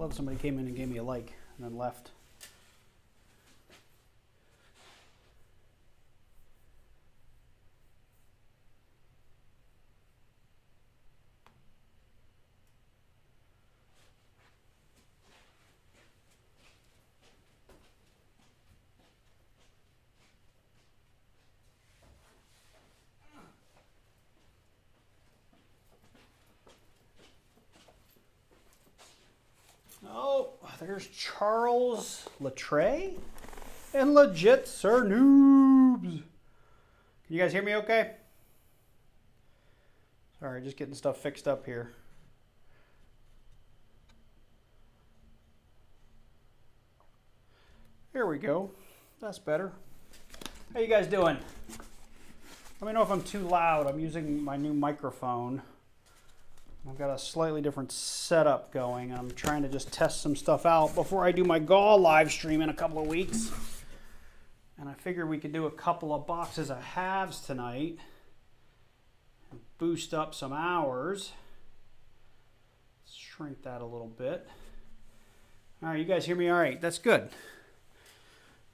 thought somebody came in and gave me a like and then left. Oh, there's Charles Latre and Legit Sir Noobs. Can you guys hear me okay? Sorry, just getting stuff fixed up here. There we go. That's better. How you guys doing? Let me know if I'm too loud. I'm using my new microphone. I've got a slightly different setup going. I'm trying to just test some stuff out before I do my GAW live stream in a couple of weeks. And I figured we could do a couple of boxes of halves tonight and boost up some hours. Let's shrink that a little bit. All right, you guys hear me all right? That's good.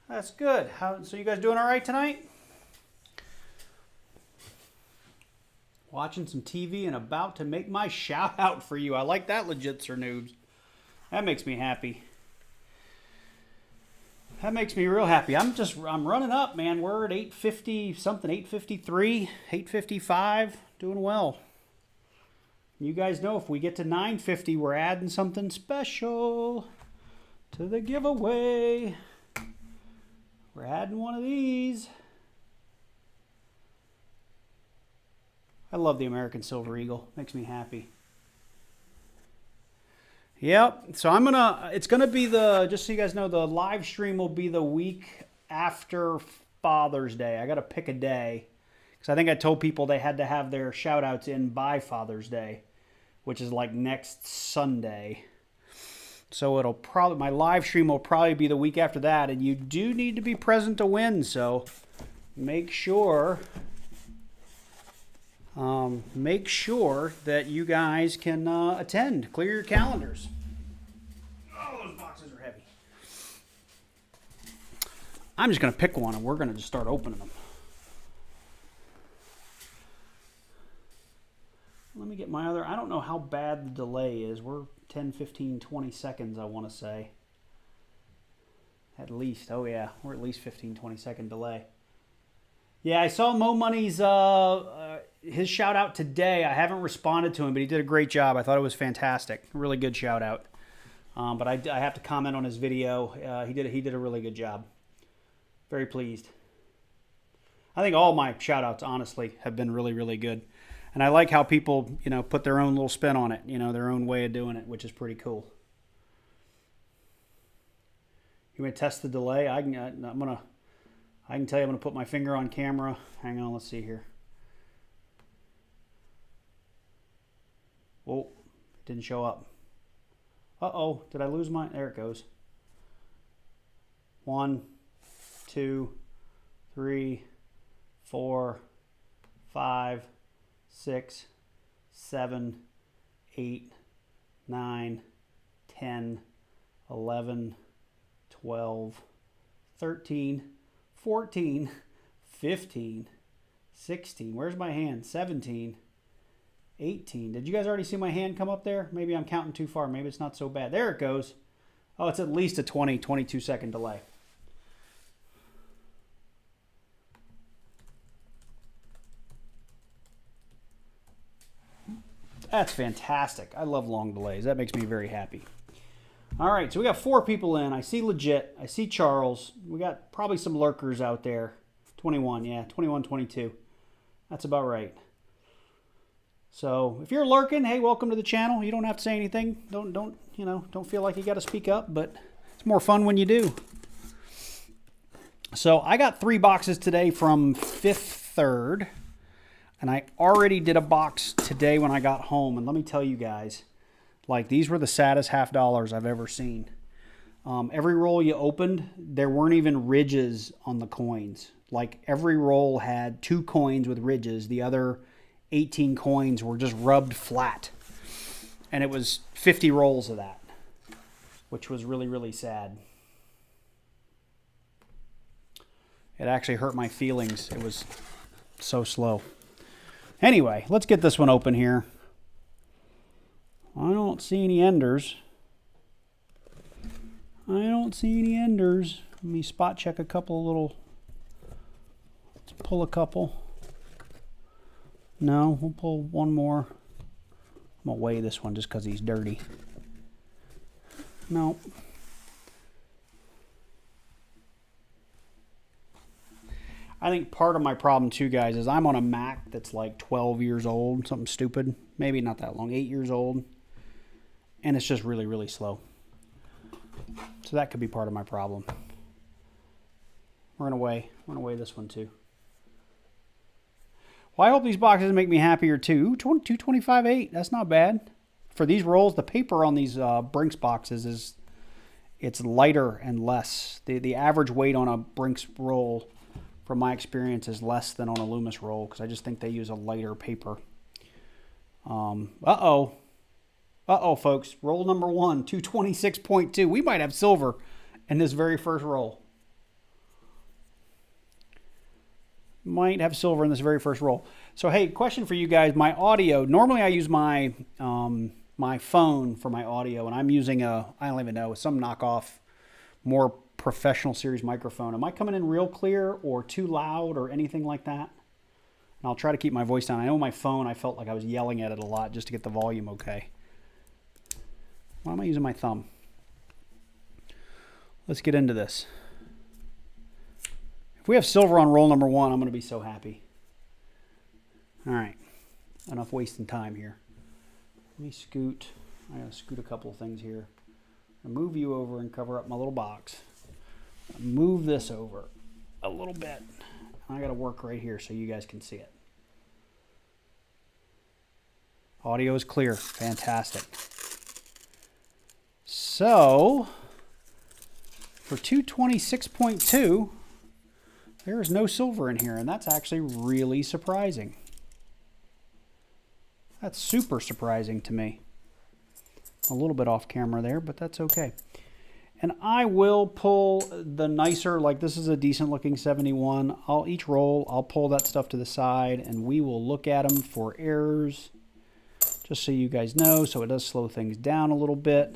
That's good. So you guys doing all right tonight? Watching some TV and about to make my shout out for you. I like that, Legit Sir Noobs. That makes me happy. That makes me real happy. I'm running up, man. We're at 850 something, 853, 855. Doing well. You guys know if we get to 950, we're adding something special to the giveaway. We're adding one of these. I love the American Silver Eagle. Makes me happy. Yep. So it's gonna be just so you guys know, the live stream will be the week after Father's Day. I gotta pick a day because I think I told people they had to have their shout outs in by Father's Day, which is like next Sunday. So my live stream will probably be the week after that, and you do need to be present to win. So make sure that you guys can attend. Clear your calendars. Oh, those boxes are heavy. I'm just going to pick one, and we're going to just start opening them. Let me get my other... I don't know how bad the delay is. We're 10, 15, 20 seconds, I want to say. At least. Oh, yeah. We're at least 15, 20 second delay. Yeah, I saw Mo Money's his shout out today. I haven't responded to him, but he did a great job. I thought it was fantastic. Really good shout out. But I have to comment on his video. He did a really good job. Very pleased. I think all my shout outs, honestly, have been really, really good. And I like how people, put their own little spin on it, their own way of doing it, which is pretty cool. You want to test the delay? I can tell you I'm going to put my finger on camera. Hang on, let's see here. Oh, it didn't show up. Uh-oh, did I lose my... There it goes. 1, 2, 3, 4, 5, 6, 7, 8, 9, 10, 11, 12, 13, 14, 15, 16. Where's my hand? 17, 18. Did you guys already see my hand come up there? Maybe I'm counting too far. Maybe it's not so bad. There it goes. Oh, it's at least a 20, 22 second delay. That's fantastic. I love long delays. That makes me very happy. All right, so we got 4 people in. I see Legit. I see Charles. We got probably some lurkers out there. 21, yeah, 21, 22. That's about right. So if you're lurking, hey, welcome to the channel. You don't have to say anything. Don't feel like you got to speak up, but it's more fun when you do. So I got 3 boxes today from Fifth Third, and I already did a box today when I got home. And let me tell you guys, like, these were the saddest half dollars I've ever seen. Every roll you opened, there weren't even ridges on the coins. Like, every roll had 2 coins with ridges. The other 18 coins were just rubbed flat. And it was 50 rolls of that. which was really, really sad. It actually hurt my feelings. It was so slow. Anyway, let's get this one open here. I don't see any enders. I don't see any enders. Let me spot check a couple of little. Let's pull a couple. No, we'll pull one more. I'm going to weigh this one just because he's dirty. No. I think part of my problem too, guys, is I'm on a Mac that's like 12 years old, something stupid. Maybe not that long, 8 years old. And it's just really, really slow. So that could be part of my problem. We're going to weigh this one too. Well, I hope these boxes make me happier too. 225.8, that's not bad. For these rolls, the paper on these Brinks boxes it's lighter and less. The average weight on a Brinks roll, from my experience, is less than on a Loomis roll because I just think they use a lighter paper. Uh-oh, folks. Roll number 1, 226.2. We might have silver in this very first roll. Might have silver in this very first roll. So, hey, question for you guys. My audio, normally I use my my phone for my audio, and I'm using I don't even know, some knockoff, more professional series microphone. Am I coming in real clear or too loud or anything like that? And I'll try to keep my voice down. I know my phone, I felt like I was yelling at it a lot just to get the volume okay. Why am I using my thumb? Let's get into this. If we have silver on roll number 1, I'm going to be so happy. All right. Enough wasting time here. Let me scoot. I got to scoot a couple of things here. I'll move you over and cover up my little box. Move this over a little bit. I got to work right here so you guys can see it. Audio is clear. Fantastic. So, for 226.2, there is no silver in here, and that's actually really surprising. That's super surprising to me. A little bit off camera there, but that's okay. And I will pull the nicer, like this is a decent looking 71. Each roll, I'll pull that stuff to the side, and we will look at them for errors, just so you guys know. So it does slow things down a little bit,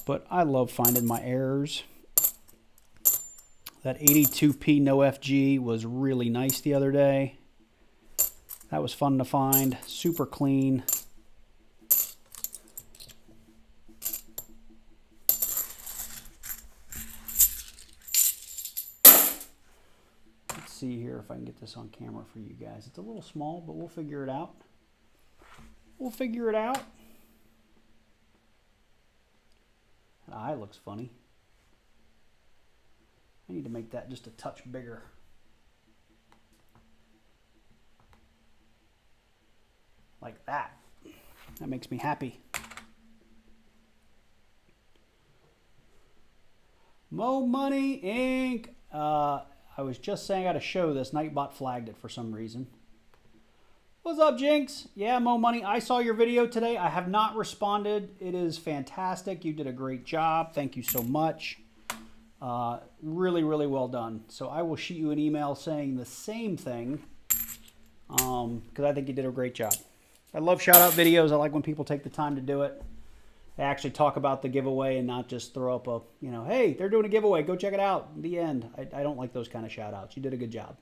but I love finding my errors. That 82p no FG was really nice the other day. That was fun to find. Super clean. Let's see here if I can get this on camera for you guys. It's a little small, but we'll figure it out. We'll figure it out. That eye looks funny. I need to make that just a touch bigger. Like that. That makes me happy. Mo Money Inc. I was just saying I got to show this. Nightbot flagged it for some reason. What's up, Jinx? Yeah, Mo Money. I saw your video today. I have not responded. It is fantastic. You did a great job. Thank you so much. Really, really well done. So I will shoot you an email saying the same thing because I think you did a great job. I love shout out videos. I like when people take the time to do it. They actually talk about the giveaway and not just throw up a, hey, they're doing a giveaway. Go check it out. The end. I don't like those kind of shout outs. You did a good job.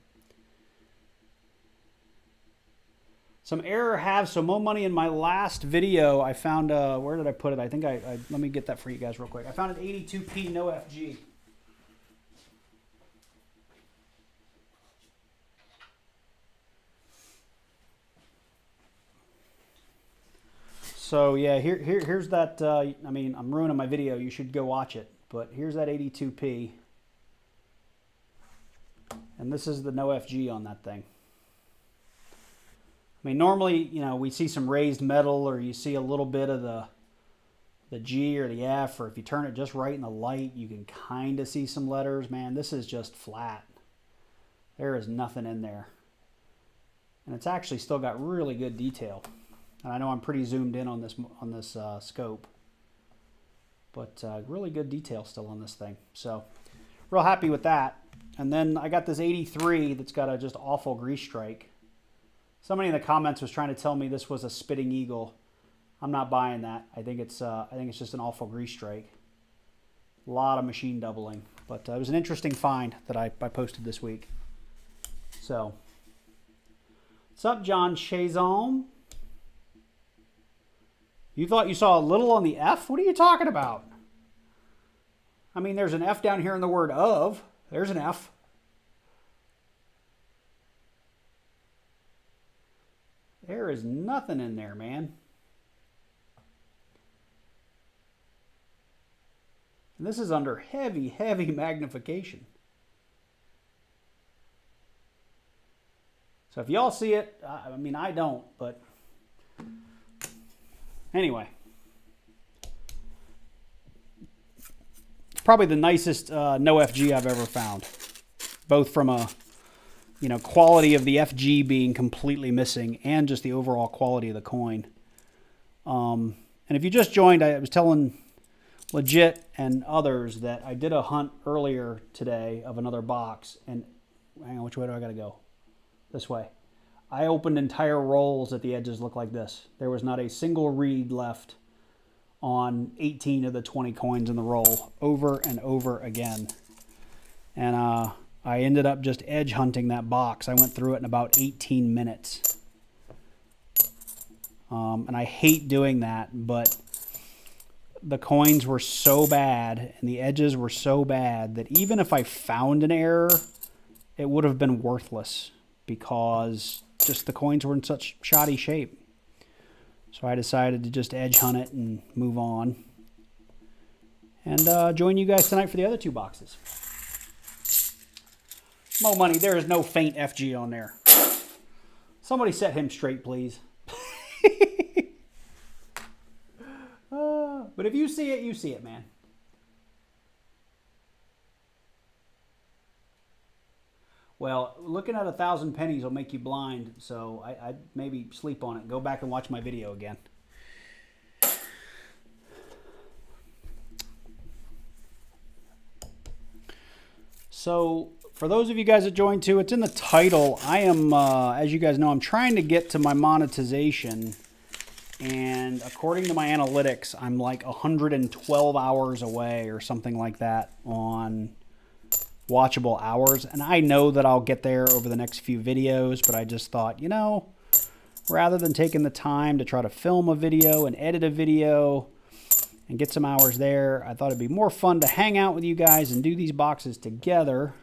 Some error have so Mo Money in my last video. I found, where did I put it? I think let me get that for you guys real quick. I found an 82p no FG. So yeah, here's that. I mean, I'm ruining my video. You should go watch it. But here's that 82p, and this is the no FG on that thing. I mean, normally, we see some raised metal, or you see a little bit of the G or the F, or if you turn it just right in the light, you can kind of see some letters. Man, this is just flat. There is nothing in there, and it's actually still got really good detail. And I know I'm pretty zoomed in on this scope. But really good detail still on this thing. So real happy with that. And then I got this 83 that's got a just awful grease strike. Somebody in the comments was trying to tell me this was a spitting eagle. I'm not buying that. I think it's just an awful grease strike. A lot of machine doubling. But it was an interesting find that I posted this week. So, what's up, John Chazon? You thought you saw a little on the F? What are you talking about? I mean, there's an F down here in the word of. There's an F. There is nothing in there, man. And this is under heavy, heavy magnification. So if y'all see it, I mean, I don't, but anyway. It's probably the nicest no FG I've ever found. Both from a, quality of the FG being completely missing and just the overall quality of the coin. And if you just joined, I was telling Legit and others that I did a hunt earlier today of another box. And hang on, which way do I got to go? This way. I opened entire rolls that the edges look like this. There was not a single read left on 18 of the 20 coins in the roll, over and over again. And I ended up just edge hunting that box. I went through it in about 18 minutes. And I hate doing that, but the coins were so bad and the edges were so bad that even if I found an error, it would have been worthless because just the coins were in such shoddy shape. So I decided to just edge hunt it and move on. And join you guys tonight for the other two boxes. Mo Money, there is no faint FG on there. Somebody set him straight, please. But if you see it, you see it, man. Well, looking at 1,000 pennies will make you blind, so I maybe sleep on it. Go back and watch my video again. So, for those of you guys that joined too, it's in the title. I am, as you guys know, I'm trying to get to my monetization. And according to my analytics, I'm like 112 hours away or something like that on watchable hours. And I know that I'll get there over the next few videos, but I just thought, rather than taking the time to try to film a video and edit a video and get some hours there, I thought it'd be more fun to hang out with you guys and do these boxes together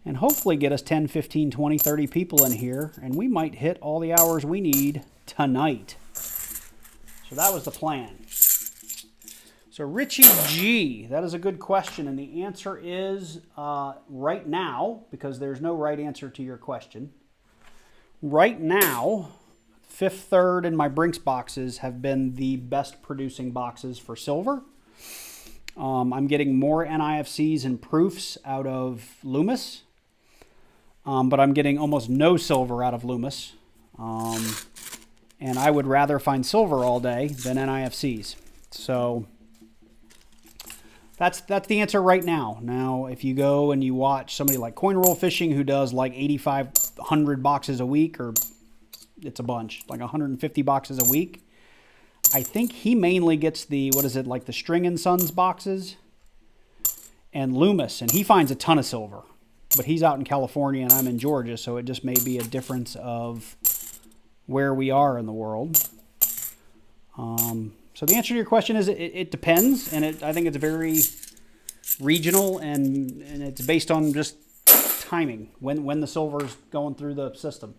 and hopefully get us 10, 15, 20, 30 people in here, and we might hit all the hours we need tonight. So that was the plan. So Richie G, that is a good question, and the answer is right now, because there's no right answer to your question. Right now, Fifth Third and my Brinks boxes have been the best producing boxes for silver. I'm getting more NIFCs and proofs out of Loomis, but I'm getting almost no silver out of Loomis. And I would rather find silver all day than NIFCs. So that's the answer right now. Now, if you go and you watch somebody like Coin Roll Fishing who does like 8,500 boxes a week, or it's a bunch, like 150 boxes a week, I think he mainly gets the, like the String and Sons boxes and Loomis, and he finds a ton of silver. But he's out in California and I'm in Georgia, so it just may be a difference of where we are in the world. So the answer to your question is it depends, and I think it's very regional, and it's based on just timing, when the silver's going through the system,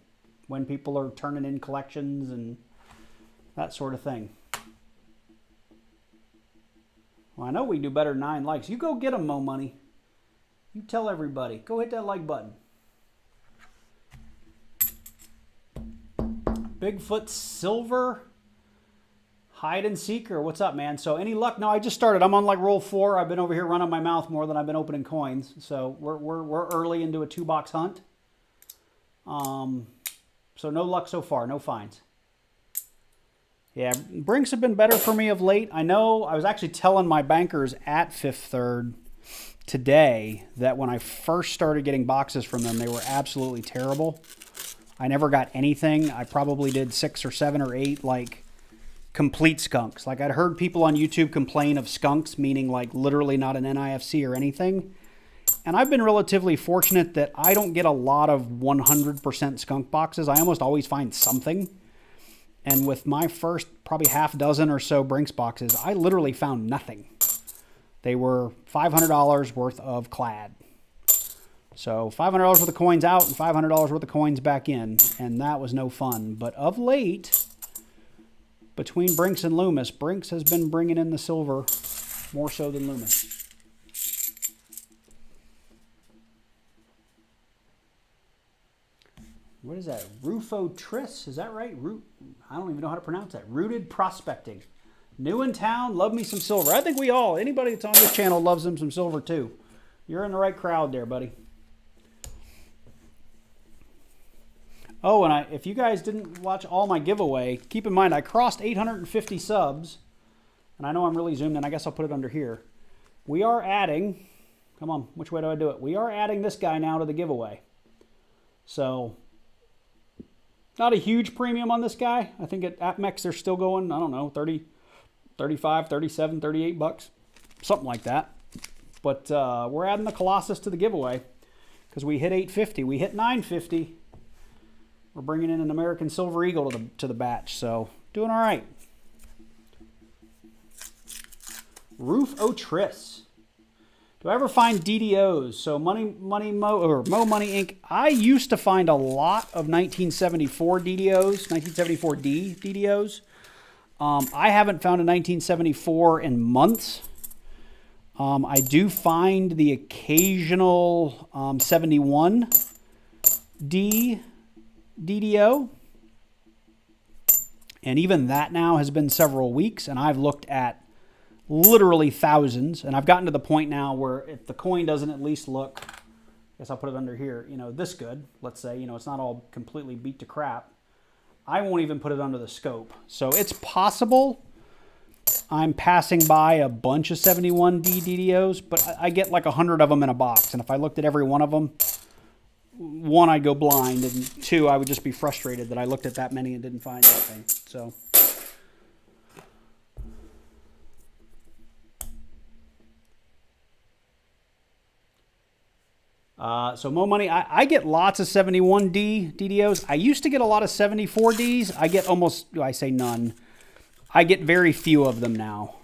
when people are turning in collections and that sort of thing. Well, I know we do better than 9 likes. You go get them, Mo Money. You tell everybody. Go hit that like button. Bigfoot Silver Hide and Seeker. What's up, man? So any luck? No, I just started. I'm on like roll 4. I've been over here running my mouth more than I've been opening coins. So we're early into a 2-box hunt. So no luck so far. No finds. Yeah, Brinks have been better for me of late. I know I was actually telling my bankers at Fifth Third today that when I first started getting boxes from them, they were absolutely terrible. I never got anything. I probably did 6 or 7 or 8 like complete skunks. Like I'd heard people on YouTube complain of skunks, meaning like literally not an NIFC or anything. And I've been relatively fortunate that I don't get a lot of 100% skunk boxes. I almost always find something. And with my first probably half dozen or so Brinks boxes, I literally found nothing. They were $500 worth of clad. So $500 worth of coins out and $500 worth of coins back in. And that was no fun. But of late, between Brinks and Loomis, Brinks has been bringing in the silver more so than Loomis. What is that? Rufo Tris? Is that right? I don't even know how to pronounce that. Rooted Prospecting. New in town, love me some silver. I think we all, anybody that's on this channel loves them some silver too. You're in the right crowd there, buddy. Oh, and if you guys didn't watch all my giveaway, keep in mind I crossed 850 subs. And I know I'm really zoomed in. I guess I'll put it under here. We are adding, come on, which way do I do it? We are adding this guy now to the giveaway. So, not a huge premium on this guy. I think at AppMex they're still going, I don't know, 30, 35, 37, 38 bucks. Something like that. But we're adding the Colossus to the giveaway because we hit 850. We hit 950. We're bringing in an American Silver Eagle to the batch. So, doing all right. Roof O'Tris. Do I ever find DDOs? So Mo Money Inc. I used to find a lot of 1974 DDOs, 1974D DDOs. I haven't found a 1974 in months. I do find the occasional 71D DDO. And even that now has been several weeks, and I've looked at literally thousands, and I've gotten to the point now where if the coin doesn't at least look, I guess I'll put it under here, you know, this good, let's say, you know, it's not all completely beat to crap, I won't even put it under the scope. So it's possible I'm passing by a bunch of 71D DDOs, but I get like 100 of them in a box, and if I looked at every one of them, one, I'd go blind, and two, I would just be frustrated that I looked at that many and didn't find anything. So Mo Money, I get lots of 71D DDOs. I used to get a lot of 74Ds. I get almost, I say none. I get very few of them now.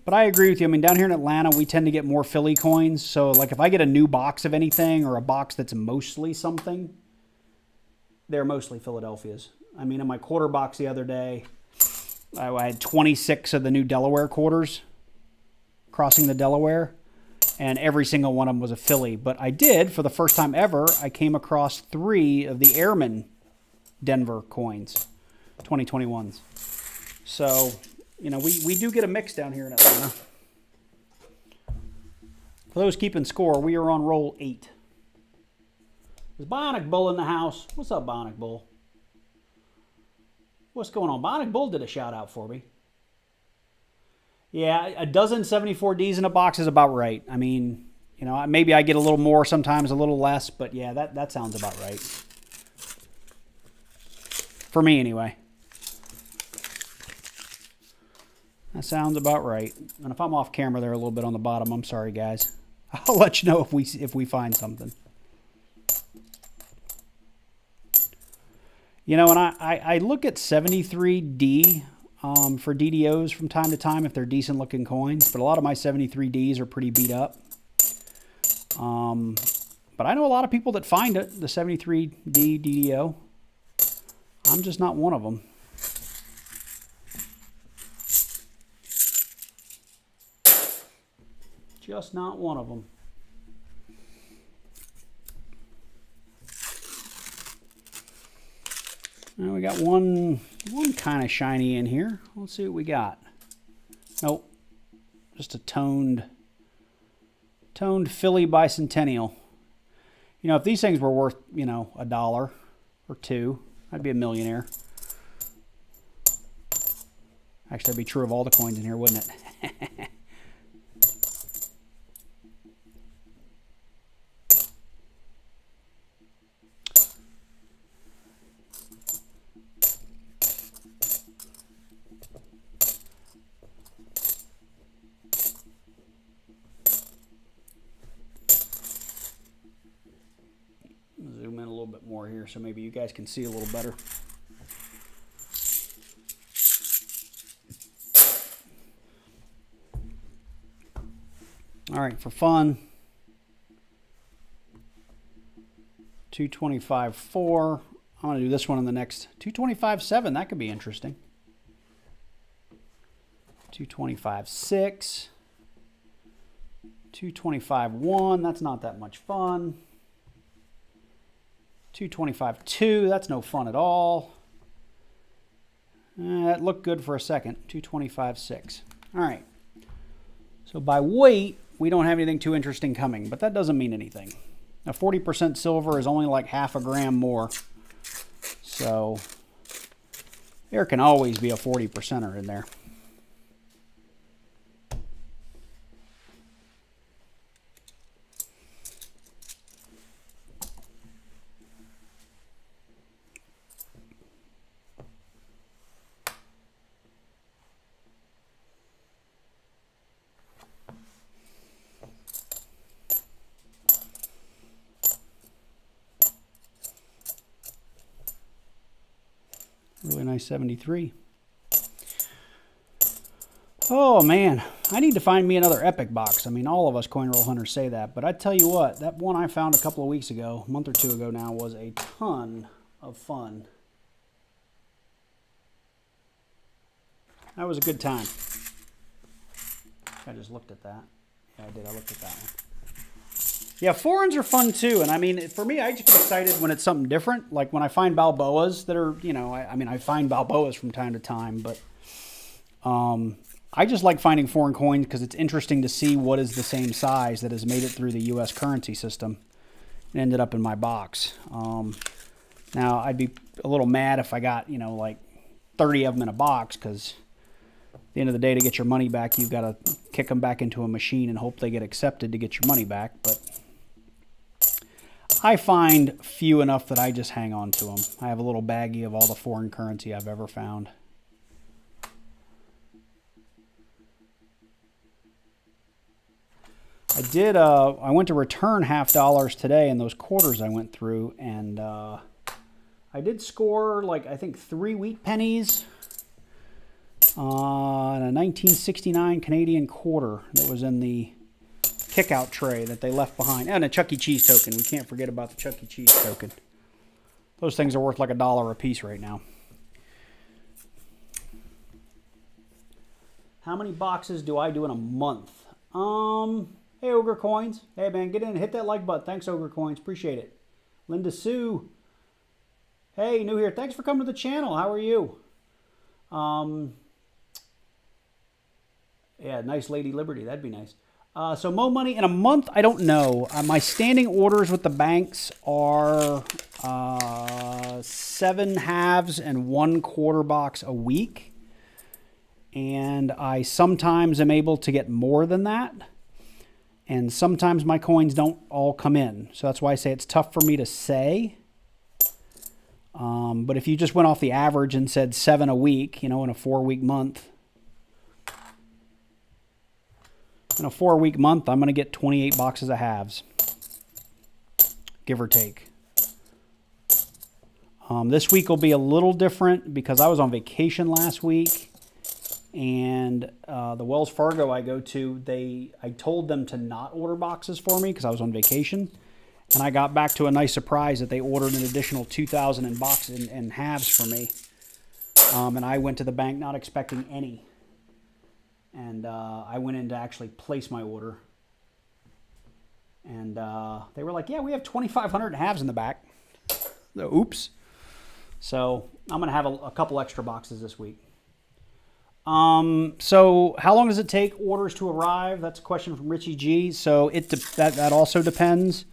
But I agree with you. I mean, down here in Atlanta, we tend to get more Philly coins. So, like, if I get a new box of anything or a box that's mostly something, they're mostly Philadelphia's. I mean, in my quarter box the other day, I had 26 of the new Delaware quarters crossing the Delaware, and every single one of them was a Philly. But I did, for the first time ever, I came across 3 of the Airman Denver coins, 2021s. So, you know, we do get a mix down here in Atlanta. For those keeping score, we are on roll 8. Is Bionic Bull in the house? What's up, Bionic Bull? What's going on? Bionic Bull did a shout out for me. Yeah, a dozen 74Ds in a box is about right. I mean, you know, maybe I get a little more sometimes, a little less, but yeah, that sounds about right. For me, anyway. That sounds about right. And if I'm off camera there a little bit on the bottom, I'm sorry, guys. I'll let you know if we find something. You know, and I look at 73D for DDOs from time to time if they're decent looking coins, but a lot of my 73Ds are pretty beat up. But I know a lot of people that find it, the 73D DDO. I'm just not one of them. Just not one of them. Now we got one kind of shiny in here. Let's see what we got. Nope. Just a toned Philly Bicentennial. You know, if these things were worth, you know, $1, or 2. I'd be a millionaire. Actually, that'd be true of all the coins in here, wouldn't it? Zoom in a little bit more here so maybe you guys can see a little better. All right, for fun, 225.4. I'm going to do this one in the next 225.7. That could be interesting. 225.6. 225.1. That's not that much fun. 225.2. That's no fun at all. That looked good for a second. 225.6. All right. So by weight, we don't have anything too interesting coming, but that doesn't mean anything. Now 40% silver is only like half a gram more. So there can always be a 40%er in there. Really nice 73. Oh man, I need to find me another epic box. I mean, all of us coin roll hunters say that, but I tell you what, that one I found a couple of weeks ago, a month or two ago now, was a ton of fun. That was a good time. I just looked at that. Yeah, I did. I looked at that one. Yeah, foreigns are fun too. And I mean, for me, I just get excited when it's something different. Like when I find Balboas that are, you know, I mean, I find Balboas from time to time, but I just like finding foreign coins because it's interesting to see what is the same size that has made it through the U.S. currency system and ended up in my box. Now, I'd be a little mad if I got, you know, like 30 of them in a box because at the end of the day, to get your money back, you've got to kick them back into a machine and hope they get accepted to get your money back. But I find few enough that I just hang on to them. I have a little baggie of all the foreign currency I've ever found. I went to return $50 today in those quarters I went through, and I did score, like, I think 3 wheat pennies on a 1969 Canadian quarter that was in the kick-out tray that they left behind. And a Chuck E. Cheese token. We can't forget about the Chuck E. Cheese token. Those things are worth like $1 a piece right now. How many boxes do I do in a month? Hey, Ogre Coins. Hey, man, get in and hit that like button. Thanks, Ogre Coins. Appreciate it. Linda Sue. Hey, new here. Thanks for coming to the channel. How are you? Yeah, nice Lady Liberty. That'd be nice. So Mo Money in a month, I don't know. My standing orders with the banks are 7 halves and 1 quarter box a week. And I sometimes am able to get more than that. And sometimes my coins don't all come in. So that's why I say it's tough for me to say. But if you just went off the average and said 7 a week, you know, in a 4-week month, in a 4-week month, I'm going to get 28 boxes of halves, give or take. This week will be a little different because I was on vacation last week, and the Wells Fargo I go to, I told them to not order boxes for me because I was on vacation, and I got back to a nice surprise that they ordered an additional 2,000 in boxes and halves for me, and I went to the bank not expecting any. And I went in to actually place my order. And they were like, yeah, we have 2,500 halves in the back. Oops. So I'm going to have a couple extra boxes this week. So how long does it take orders to arrive? That's a question from Richie G. So that also depends.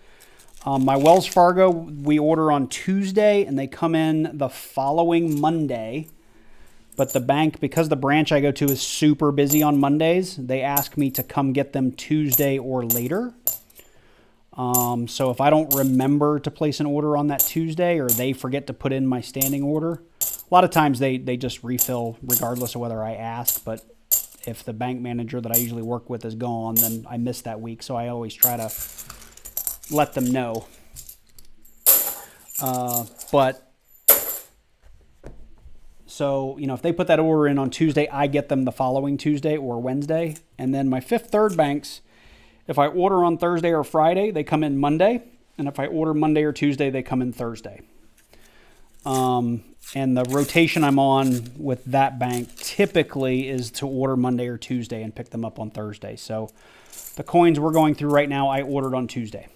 My Wells Fargo, we order on Tuesday, and they come in the following Monday. But the bank, because the branch I go to is super busy on Mondays, they ask me to come get them Tuesday or later. So if I don't remember to place an order on that Tuesday, or they forget to put in my standing order, a lot of times they just refill regardless of whether I ask. But if the bank manager that I usually work with is gone, then I miss that week. So I always try to let them know. So, if they put that order in on Tuesday, I get them the following Tuesday or Wednesday. And then my Fifth Third banks, if I order on Thursday or Friday, they come in Monday. And if I order Monday or Tuesday, they come in Thursday. And the rotation I'm on with that bank typically is to order Monday or Tuesday and pick them up on Thursday. So the coins we're going through right now, I ordered on Tuesday.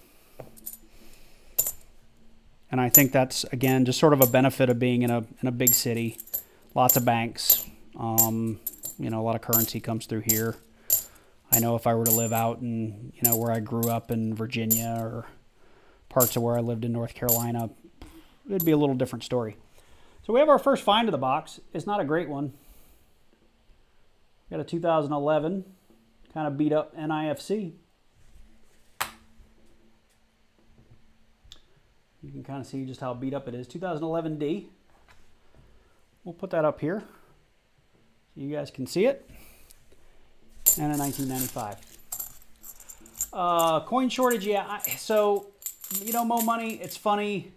And I think that's, again, just sort of a benefit of being in a big city. Lots of banks. A lot of currency comes through here. I know if I were to live out in, where I grew up in Virginia or parts of where I lived in North Carolina, it'd be a little different story. So we have our first find of the box. It's not a great one. Got a 2011 kind of beat up NIFC. You can kind of see just how beat up it is. 2011D. We'll put that up here so you guys can see it. And a 1995. Coin shortage, yeah. So, Mo Money, it's funny.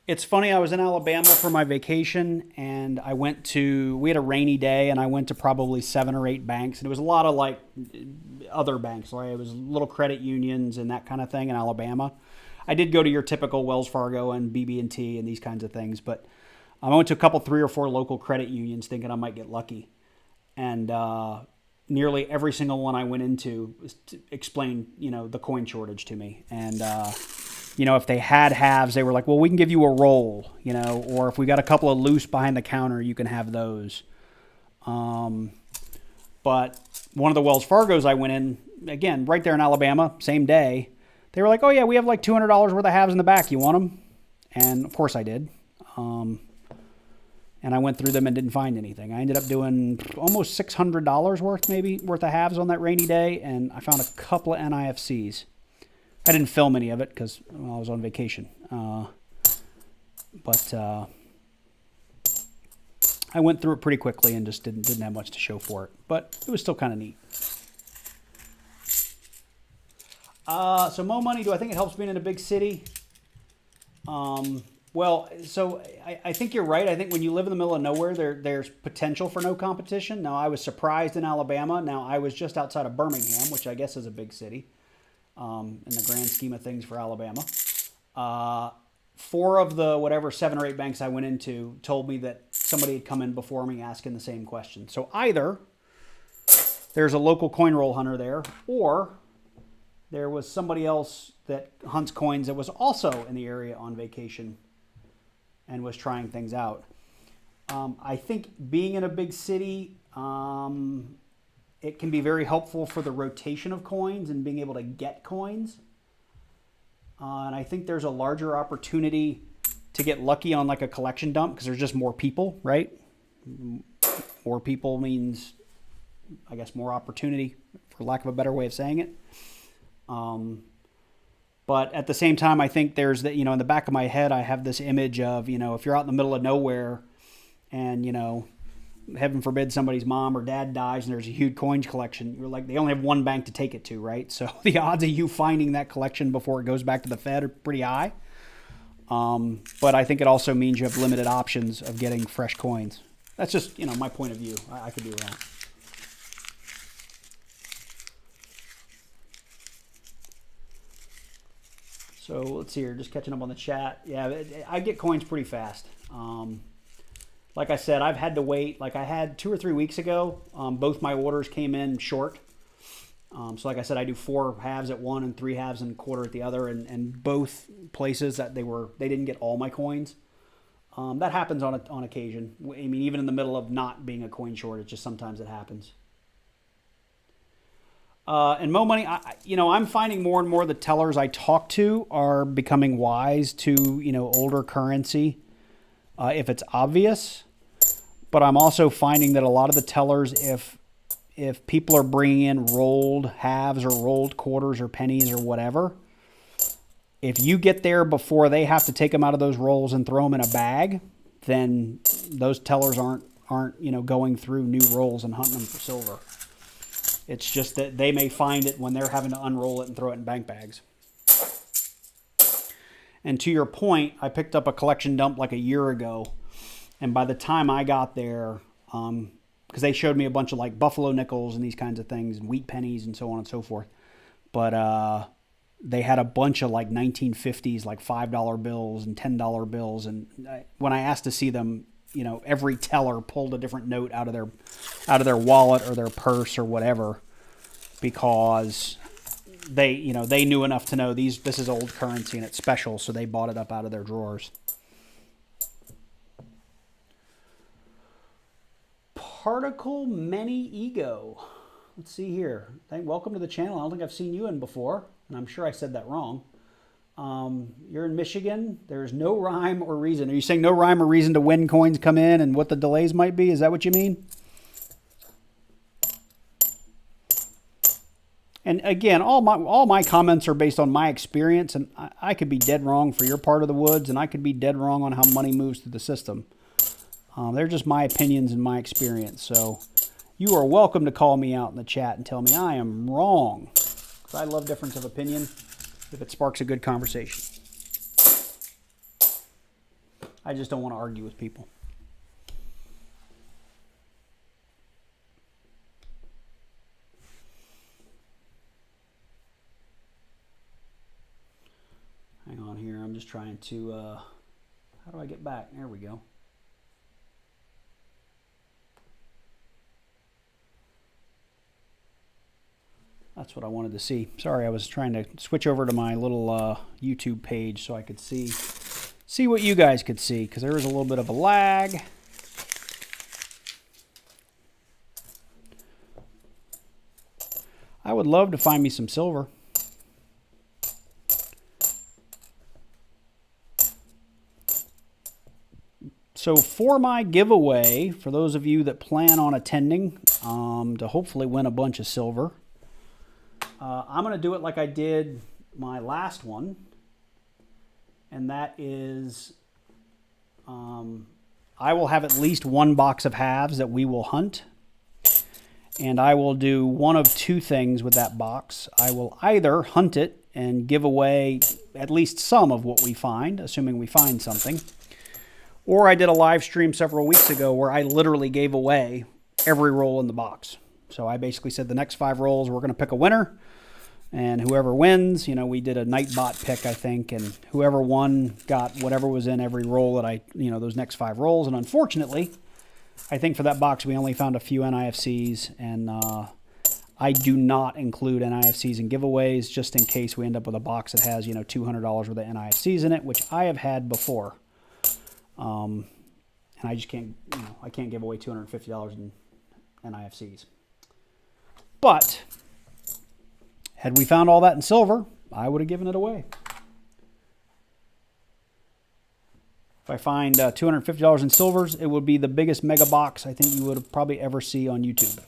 It's funny, I was in Alabama for my vacation, and we had a rainy day, and I went to probably 7 or 8 banks, and it was a lot of other banks, right? It was little credit unions and that kind of thing in Alabama. I did go to your typical Wells Fargo and BB&T and these kinds of things, but I went to a couple, 3 or 4 local credit unions thinking I might get lucky. And nearly every single one I went into explained, the coin shortage to me. And, if they had halves, they were like, well, we can give you a roll, or if we got a couple of loose behind the counter, you can have those. But one of the Wells Fargos I went in, again, right there in Alabama, same day, they were like, oh, yeah, we have like $200 worth of halves in the back. You want them? And, of course, I did. And I went through them and didn't find anything. I ended up doing almost $600 worth of halves on that rainy day, and I found a couple of NIFCs. I didn't film any of it because I was on vacation. But I went through it pretty quickly and just didn't have much to show for it. But it was still kind of neat. So Mo Money, do I think it helps being in a big city? Well, so I think you're right. I think when you live in the middle of nowhere, there's potential for no competition. Now, I was surprised in Alabama. Now, I was just outside of Birmingham, which I guess is a big city in the grand scheme of things for Alabama. 4 of the 7 or 8 banks I went into told me that somebody had come in before me asking the same question. So either there's a local coin roll hunter there, or there was somebody else that hunts coins that was also in the area on vacation and was trying things out. I think being in a big city, it can be very helpful for the rotation of coins and being able to get coins. And I think there's a larger opportunity to get lucky on like a collection dump because there's just more people, right? More people means, I guess, more opportunity, for lack of a better way of saying it. But at the same time, I think there's that, in the back of my head, I have this image of, if you're out in the middle of nowhere and, heaven forbid somebody's mom or dad dies and there's a huge coins collection, you're like, they only have one bank to take it to, right? So the odds of you finding that collection before it goes back to the Fed are pretty high. But I think it also means you have limited options of getting fresh coins. That's just, my point of view. I could be wrong. So let's see here, just catching up on the chat. Yeah, I get coins pretty fast. Like I said, I've had to wait. Like I had 2 or 3 weeks ago, both my orders came in short. So like I said, I do 4 halves at one and 3 halves and a quarter at the other. And both places that they didn't get all my coins. That happens on occasion. I mean, even in the middle of not being a coin shortage, just sometimes it happens. And Mo Money, I'm finding more and more the tellers I talk to are becoming wise to, older currency if it's obvious. But I'm also finding that a lot of the tellers, if people are bringing in rolled halves or rolled quarters or pennies or whatever, if you get there before they have to take them out of those rolls and throw them in a bag, then those tellers aren't going through new rolls and hunting them for silver. It's just that they may find it when they're having to unroll it and throw it in bank bags. And to your point, I picked up a collection dump like a year ago. And by the time I got there, because they showed me a bunch of like buffalo nickels and these kinds of things and wheat pennies and so on and so forth. But they had a bunch of like 1950s, like $5 bills and $10 bills. And when I asked to see them, every teller pulled a different note out of their wallet or their purse or whatever, because they knew enough to know this is old currency and it's special, so they bought it up out of their drawers. Particle Many Ego. Let's see here. Welcome to the channel. I don't think I've seen you in before, and I'm sure I said that wrong. You're in Michigan. There's no rhyme or reason. Are you saying no rhyme or reason to when coins come in and what the delays might be? Is that what you mean? And again, all my comments are based on my experience, and I could be dead wrong for your part of the woods, and I could be dead wrong on how money moves through the system. They're just my opinions and my experience. So you are welcome to call me out in the chat and tell me I am wrong, because I love difference of opinion if it sparks a good conversation. I just don't want to argue with people. Hang on here. I'm just trying to, how do I get back? There we go. That's what I wanted to see. Sorry, I was trying to switch over to my little YouTube page so I could see what you guys could see, because there was a little bit of a lag. I would love to find me some silver. So for my giveaway, for those of you that plan on attending to hopefully win a bunch of silver, I'm going to do it like I did my last one, and that is I will have at least one box of halves that we will hunt, and I will do one of two things with that box. I will either hunt it and give away at least some of what we find, assuming we find something, or I did a live stream several weeks ago where I literally gave away every roll in the box. So I basically said the next 5 rolls, we're going to pick a winner. And whoever wins, we did a Nightbot pick, I think. And whoever won got whatever was in every roll that those next 5 rolls. And unfortunately, I think for that box, we only found a few NIFCs. And I do not include NIFCs in giveaways, just in case we end up with a box that has, $200 worth of NIFCs in it, which I have had before. And I just can't, I can't give away $250 in NIFCs. But had we found all that in silver, I would have given it away. If I find $250 in silvers, it would be the biggest mega box I think you would have probably ever see on YouTube.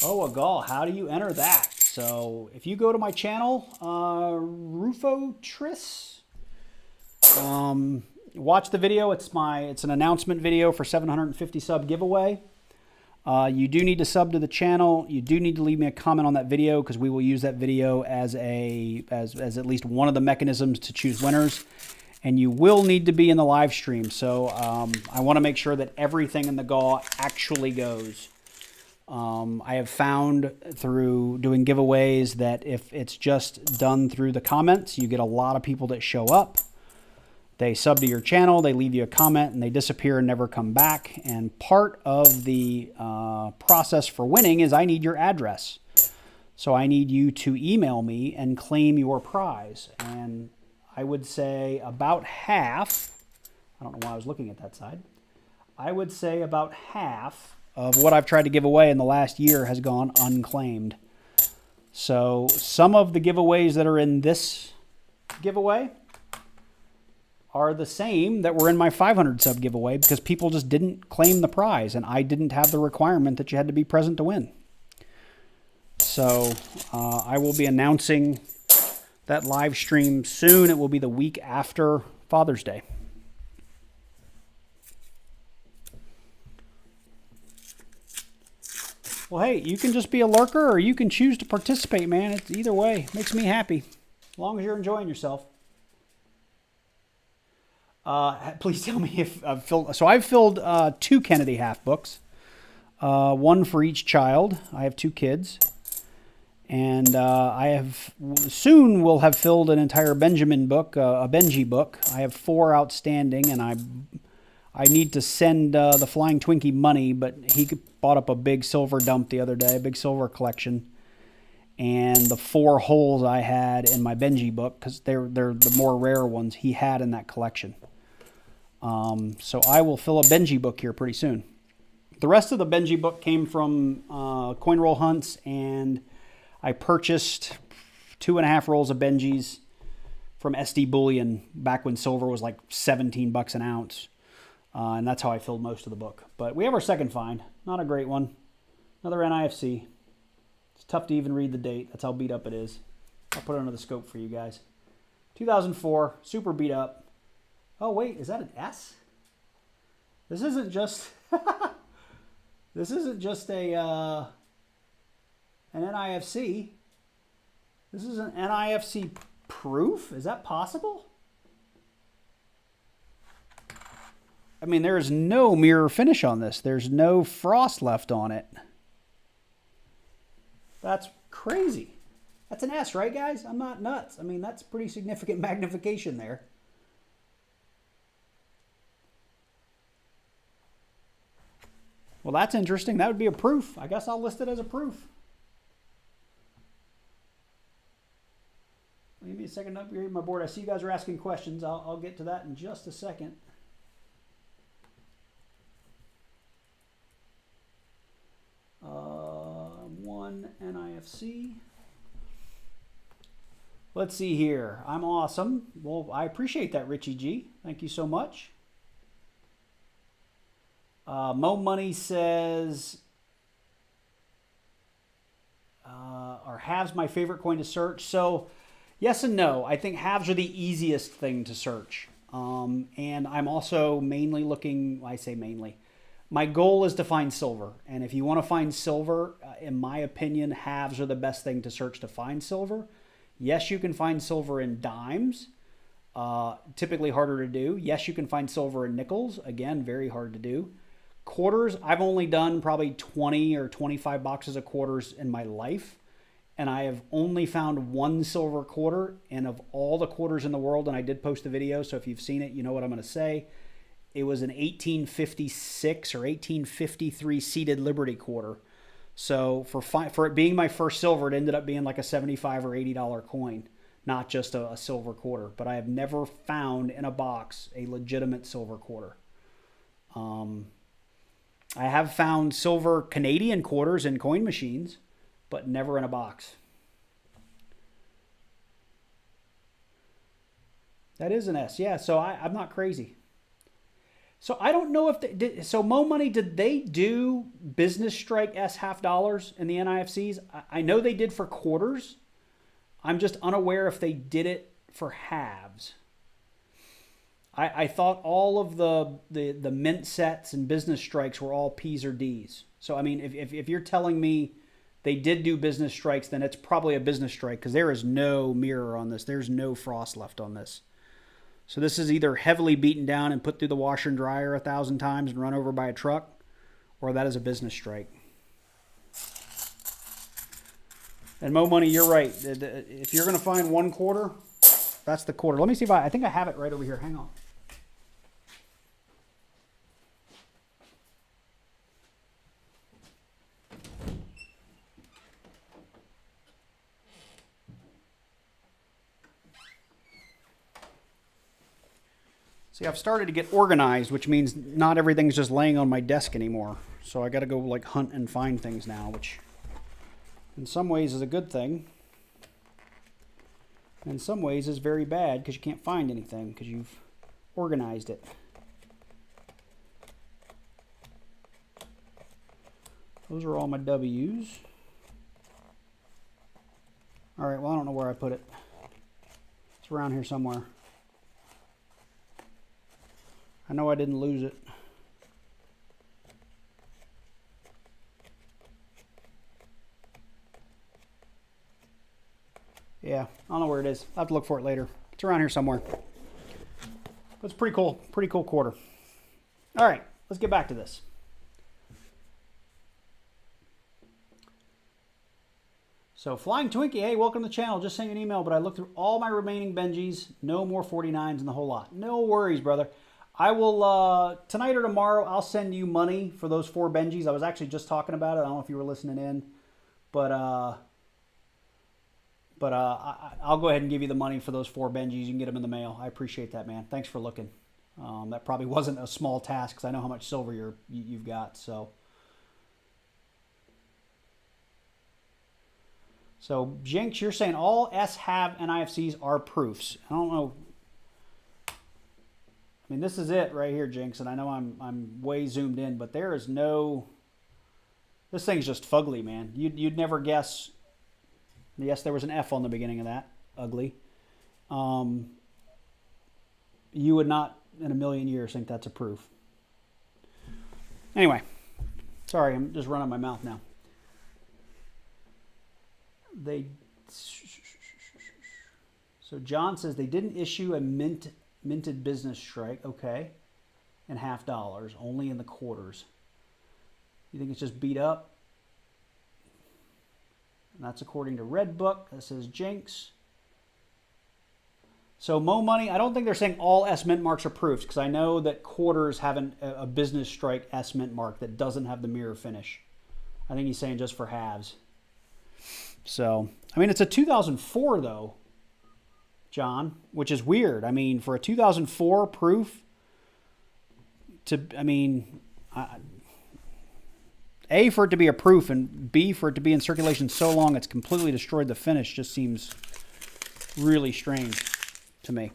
Oh, a gall. How do you enter that? So if you go to my channel, Rufo Tris, watch the video. It's an announcement video for 750 sub giveaway. You do need to sub to the channel. You do need to leave me a comment on that video, because we will use that video as at least one of the mechanisms to choose winners. And you will need to be in the live stream. So I want to make sure that everything in the GAW actually goes. I have found through doing giveaways that if it's just done through the comments, you get a lot of people that show up. They sub to your channel, they leave you a comment, and they disappear and never come back. And part of the process for winning is I need your address. So I need you to email me and claim your prize. And I would say about half, I don't know why I was looking at that side, I would say about half of what I've tried to give away in the last year has gone unclaimed. So some of the giveaways that are in this giveaway are the same that were in my 500 sub giveaway because people just didn't claim the prize and I didn't have the requirement that you had to be present to win. So I will be announcing that live stream soon. It will be the week after Father's Day. Well, hey, you can just be a lurker or you can choose to participate, man. It's either way. Makes me happy. As long as you're enjoying yourself. Please tell me if I've filled... So I've filled 2 Kennedy half books. One for each child. I have 2 kids. And I have... Soon will have filled an entire Benjamin book, a Benji book. I have 4 outstanding, and I need to send the Flying Twinkie money, but he bought up a big silver dump the other day, a big silver collection. And the 4 holes I had in my Benji book, because they're the more rare ones he had in that collection. So I will fill a Benji book here pretty soon. The rest of the Benji book came from coin roll hunts, and I purchased 2.5 rolls of Benjis from SD Bullion back when silver was like $17 an ounce. And that's how I filled most of the book. But we have our second find. Not a great one. Another NIFC. It's tough to even read the date. That's how beat up it is. I'll put it under the scope for you guys. 2004. Super beat up. Oh, wait. Is that an S? This isn't just... this isn't just an NIFC. This is an NIFC proof? Is that possible? I mean, there is no mirror finish on this. There's no frost left on it. That's crazy. That's an S, right, guys? I'm not nuts. I mean, that's pretty significant magnification there. Well, that's interesting. That would be a proof. I guess I'll list it as a proof. Give me a second up here on my board. I see you guys are asking questions. I'll get to that in just a second. One NIFC. Let's see here. I'm awesome. Well, I appreciate that, Richie G. Thank you so much. Mo Money says, are halves my favorite coin to search? So, yes and no. I think halves are the easiest thing to search. And I'm also mainly looking, I say mainly, my goal is to find silver. And if you want to find silver, in my opinion, halves are the best thing to search to find silver. Yes, you can find silver in dimes. Typically harder to do. Yes, you can find silver in nickels. Again, very hard to do. Quarters, I've only done probably 20 or 25 boxes of quarters in my life. And I have only found 1 silver quarter. And of all the quarters in the world, and I did post a video, so if you've seen it, you know what I'm going to say. It was an 1856 or 1853 seated Liberty quarter. So for it being my first silver, it ended up being like a $75 or $80 coin, not just a silver quarter. But I have never found in a box a legitimate silver quarter. I have found silver Canadian quarters in coin machines, but never in a box. That is an S. Yeah, so I'm not crazy. So I don't know if they did. So Mo Money, did they do business strike S $half in the NIFCs? I know they did for quarters. I'm just unaware if they did it for halves. I thought all of the mint sets and business strikes were all P's or D's. So I mean, if you're telling me they did do business strikes, then it's probably a business strike because there is no mirror on this. There's no frost left on this. So this is either heavily beaten down and put through the washer and dryer 1,000 times and run over by a truck, or that is a business strike. And Mo Money, you're right. If you're going to find 1 quarter, that's the quarter. Let me see if I think I have it right over here. Hang on. See, I've started to get organized, which means not everything's just laying on my desk anymore. So I got to go like hunt and find things now, which in some ways is a good thing. In some ways is very bad because you can't find anything because you've organized it. Those are all my W's. All right, well, I don't know where I put it. It's around here somewhere. I know I didn't lose it. Yeah, I don't know where it is. I'll have to look for it later. It's around here somewhere. But it's pretty cool. Pretty cool quarter. All right, let's get back to this. So Flying Twinkie, hey, welcome to the channel. Just sent you an email, but I looked through all my remaining Benjis. No more 49s in the whole lot. No worries, brother. I will, tonight or tomorrow, I'll send you money for those 4 Benjis. I was actually just talking about it. I don't know if you were listening in, but I'll go ahead and give you the money for those 4 Benjis. You can get them in the mail. I appreciate that, man. Thanks for looking. That probably wasn't a small task because I know how much silver you've got. So Jinx, you're saying all S-Have NIFCs are proofs. I don't know. I mean, this is it right here, Jinx, and I know I'm way zoomed in, but there is no. This thing's just fugly, man. You'd never guess. Yes, there was an F on the beginning of that. Ugly. You would not in a million years think that's a proof. Anyway, sorry, I'm just running my mouth now. So John says they didn't issue a minted business strike, okay, and $50, only in the quarters. You think it's just beat up? And that's according to Redbook. That says Jinx. So Mo Money, I don't think they're saying all S mint marks are proofs because I know that quarters have a business strike S mint mark that doesn't have the mirror finish. I think he's saying just for halves. So, I mean, it's a 2004 though, John, which is weird. I mean, for a 2004 proof A, for it to be a proof, and B, for it to be in circulation so long it's completely destroyed the finish just seems really strange to me.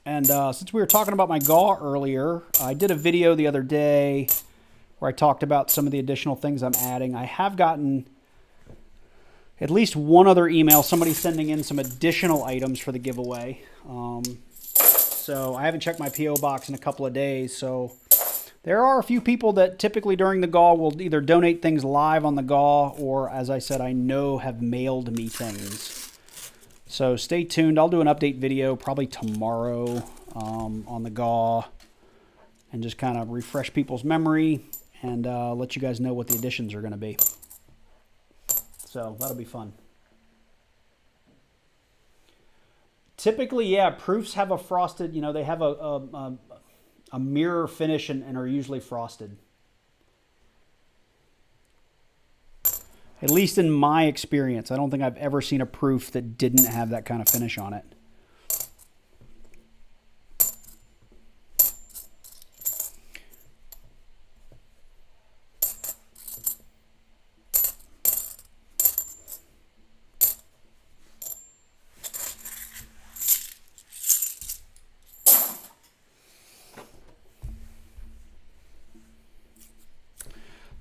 And since we were talking about my GAW earlier, I did a video the other day where I talked about some of the additional things I'm adding. I have gotten at least one other email, somebody sending in some additional items for the giveaway. So I haven't checked my P.O. box in a couple of days. So there are a few people that typically during the GAW will either donate things live on the GAW or, as I said, I know have mailed me things. So stay tuned. I'll do an update video probably tomorrow on the GAW and just kind of refresh people's memory and let you guys know what the additions are going to be. So that'll be fun. Typically, yeah, proofs have a frosted, they have a mirror finish and are usually frosted. At least in my experience, I don't think I've ever seen a proof that didn't have that kind of finish on it.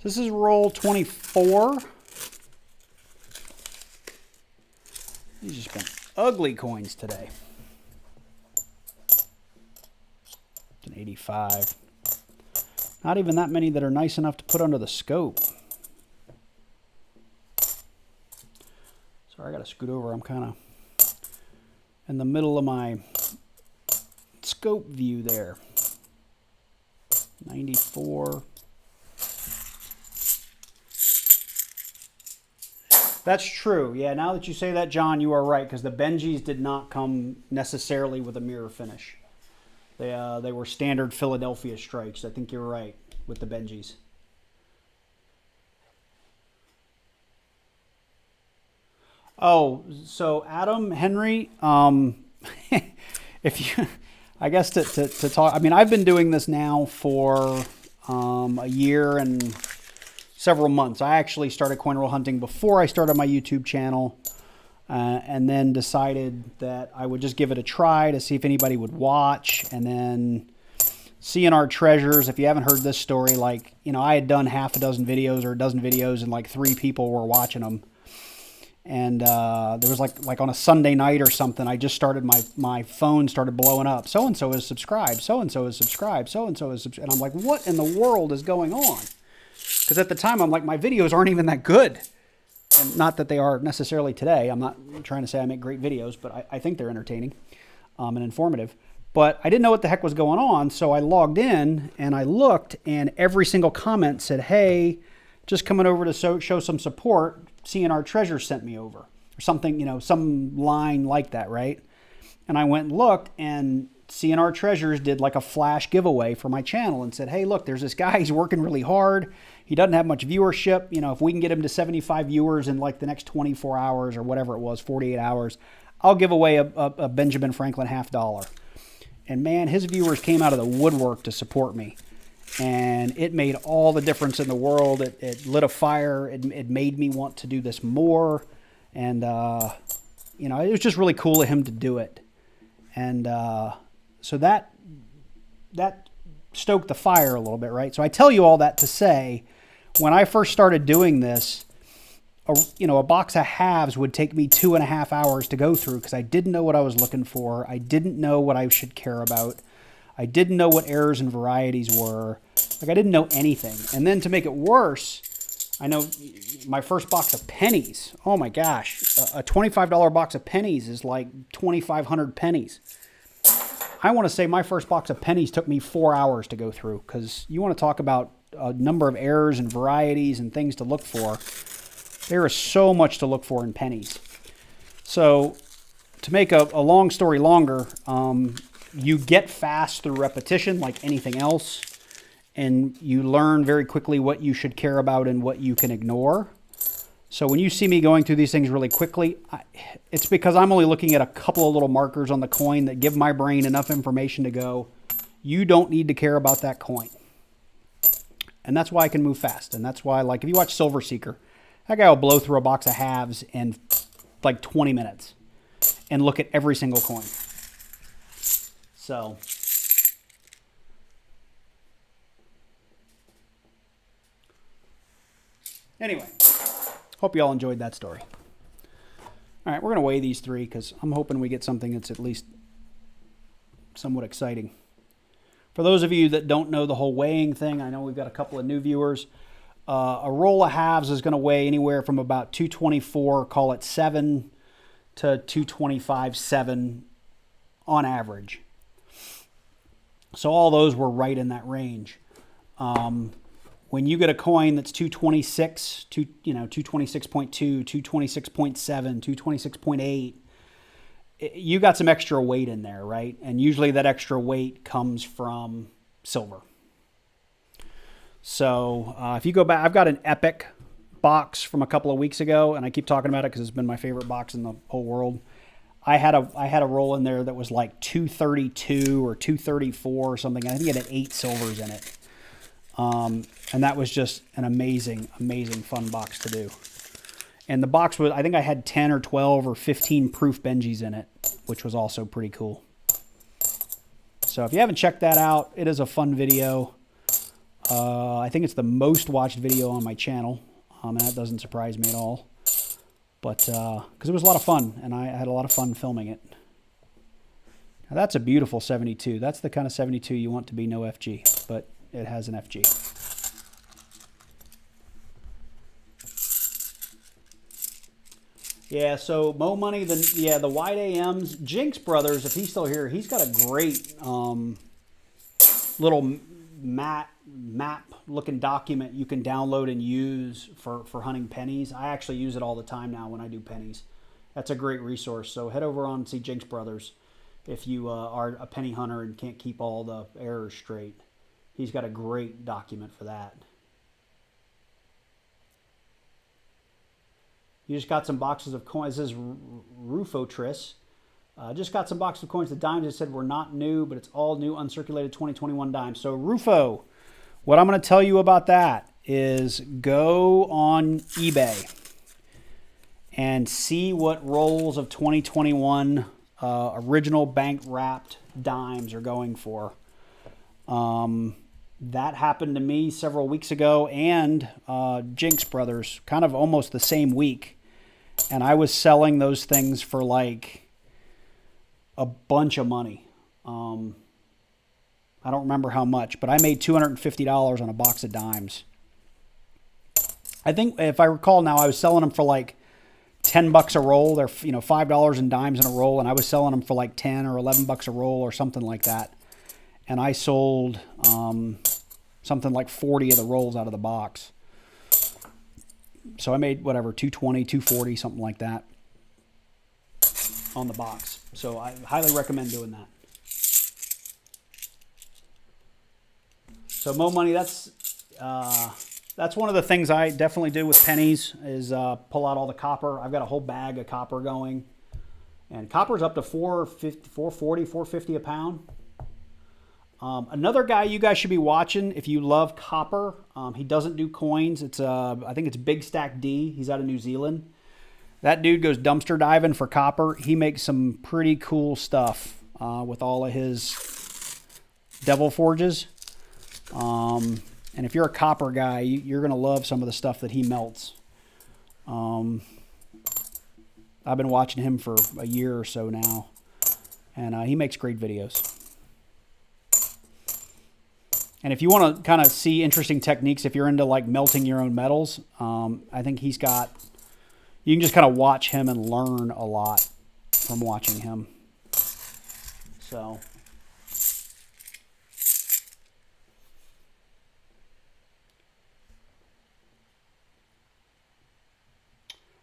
This is roll 24. These just been ugly coins today. It's an 85. Not even that many that are nice enough to put under the scope. Sorry, I gotta scoot over. I'm kind of in the middle of my scope view there. 94. That's true. Yeah, now that you say that, John, you are right, because the Benjis did not come necessarily with a mirror finish. They were standard Philadelphia strikes. I think you're right with the Benjis. Oh, so Adam Henry, if you, I guess to talk, I mean, I've been doing this now for a year and several months. I actually started coin roll hunting before I started my YouTube channel, and then decided that I would just give it a try to see if anybody would watch. And then seeing our treasures, if you haven't heard this story, like, you know, I had done half a dozen videos or a dozen videos and like 3 people were watching them. And there was like on a Sunday night or something, I just started, my phone started blowing up. So-and-so is subscribed. So-and-so is subscribed. So-and-so is subscribed. And I'm like, what in the world is going on? Because at the time, I'm like, my videos aren't even that good. And not that they are necessarily today. I'm not trying to say I make great videos, but I think they're entertaining and informative. But I didn't know what the heck was going on, so I logged in and I looked, and every single comment said, hey, just coming over to show some support, seeing our treasure sent me over. Or something, you know, some line like that, right? And I went and looked, and seeing our treasures did like a flash giveaway for my channel and said, hey, look, there's this guy, he's working really hard. He doesn't have much viewership. You know, if we can get him to 75 viewers in like the next 24 hours or whatever it was, 48 hours, I'll give away a Benjamin Franklin $50. And man, his viewers came out of the woodwork to support me. And it made all the difference in the world. It lit a fire. It made me want to do this more. And, you know, it was just really cool of him to do it. And so that stoked the fire a little bit, right? So I tell you all that to say, when I first started doing this, a box of halves would take me 2.5 hours to go through because I didn't know what I was looking for. I didn't know what I should care about. I didn't know what errors and varieties were. Like, I didn't know anything. And then to make it worse, I know my first box of pennies. Oh my gosh, a $25 box of pennies is like 2,500 pennies. I want to say my first box of pennies took me 4 hours to go through, because you want to talk about a number of errors and varieties and things to look for. There is so much to look for in pennies. So to make a long story longer, you get fast through repetition like anything else, and you learn very quickly what you should care about and what you can ignore. So when you see me going through these things really quickly, it's because I'm only looking at a couple of little markers on the coin that give my brain enough information to go, you don't need to care about that coin. And that's why I can move fast. And that's why, like, if you watch Silver Seeker, that guy will blow through a box of halves in like 20 minutes and look at every single coin. So anyway, hope you all enjoyed that story. All right, we're going to weigh these 3 because I'm hoping we get something that's at least somewhat exciting. For those of you that don't know the whole weighing thing, I know we've got a couple of new viewers. A roll of halves is going to weigh anywhere from about 224, call it 7, to 225, 7 on average. So all those were right in that range. When you get a coin that's 226, 226.2, 226.7, 226.8, you got some extra weight in there, right? And usually that extra weight comes from silver. So if you go back, I've got an Epic box from a couple of weeks ago, and I keep talking about it because it's been my favorite box in the whole world. I had a roll in there that was like 232 or 234 or something. I think it had 8 silvers in it. And that was just an amazing, amazing fun box to do. And the box was, I think I had 10 or 12 or 15 proof Benjis in it, which was also pretty cool. So if you haven't checked that out, it is a fun video. I think it's the most watched video on my channel, and that doesn't surprise me at all. But because it was a lot of fun, and I had a lot of fun filming it. Now, that's a beautiful 72. That's the kind of 72 you want to be no FG, but it has an FG. Yeah, so Mo Money, the White AMs, Jinx Brothers, if he's still here, he's got a great little map looking document you can download and use for hunting pennies. I actually use it all the time now when I do pennies. That's a great resource. So head over on and see Jinx Brothers if you are a penny hunter and can't keep all the errors straight. He's got a great document for that. You just got some boxes of coins. This is Rufo Tris. Just got some boxes of coins. The dimes, they said, were not new, but it's all new uncirculated 2021 dimes. So Rufo, what I'm going to tell you about that is go on eBay and see what rolls of 2021 original bank wrapped dimes are going for. That happened to me several weeks ago, and Jinx Brothers, kind of almost the same week. And I was selling those things for like a bunch of money. I don't remember how much, but I made $250 on a box of dimes. I think, if I recall now, I was selling them for like $10 a roll. They're, you know, $5 in dimes in a roll, and I was selling them for like 10 or $11 a roll or something like that. And I sold something like 40 of the rolls out of the box. So I made whatever, 220, 240, something like that on the box. So I highly recommend doing that. So Mo Money, that's one of the things I definitely do with pennies is pull out all the copper. I've got a whole bag of copper going. And copper's up to $4.40, $4.50 a pound. Another guy you guys should be watching if you love copper. He doesn't do coins. It's I think it's Big Stack D. He's out of New Zealand. That dude goes dumpster diving for copper. He makes some pretty cool stuff with all of his Devil Forges. And if you're a copper guy, you're going to love some of the stuff that he melts. I've been watching him for a year or so now, and he makes great videos. And if you want to kind of see interesting techniques, if you're into like melting your own metals, I think he's got, you can just kind of watch him and learn a lot from watching him. So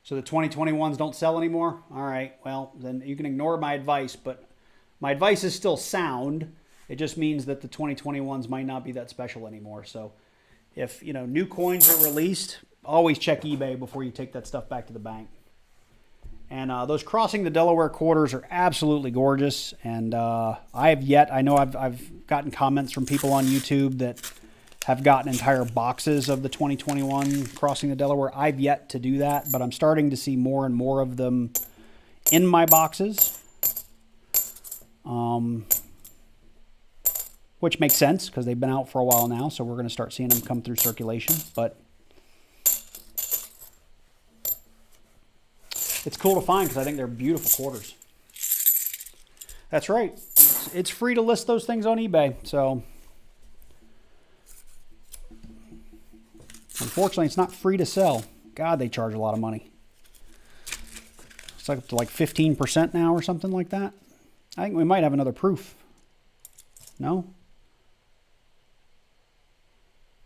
the 2021s don't sell anymore? All right, well, then you can ignore my advice, but my advice is still sound. It just means that the 2021s might not be that special anymore. So if, you know, new coins are released, always check eBay before you take that stuff back to the bank. And those Crossing the Delaware quarters are absolutely gorgeous. And I know I've gotten comments from people on YouTube that have gotten entire boxes of the 2021 Crossing the Delaware. I've yet to do that, but I'm starting to see more and more of them in my boxes. Which makes sense because they've been out for a while now, so we're going to start seeing them come through circulation. But it's cool to find because I think they're beautiful quarters. That's right. It's free to list those things on eBay. So unfortunately, it's not free to sell. God, they charge a lot of money. It's like up to like 15% now or something like that. I think we might have another proof. No?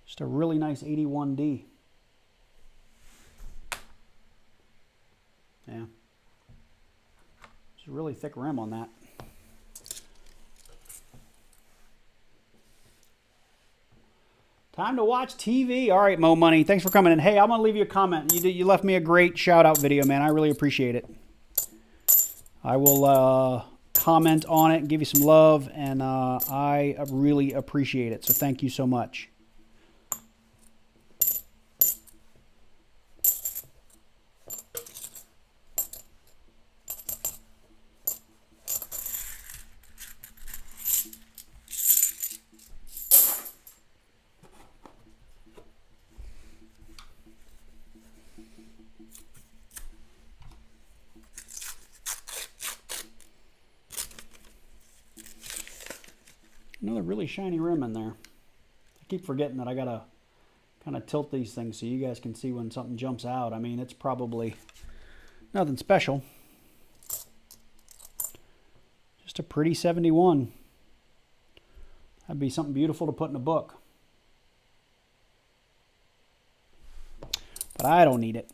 Just a really nice 81D. Yeah. It's a really thick rim on that. Time to watch TV. All right, Mo Money. Thanks for coming in. Hey, I'm going to leave you a comment. You left me a great shout-out video, man. I really appreciate it. I will comment on it and give you some love, and I really appreciate it. So thank you so much. Another really shiny rim in there. I keep forgetting that I gotta kind of tilt these things so you guys can see when something jumps out. I mean, it's probably nothing special. Just a pretty 71. That'd be something beautiful to put in a book. But I don't need it.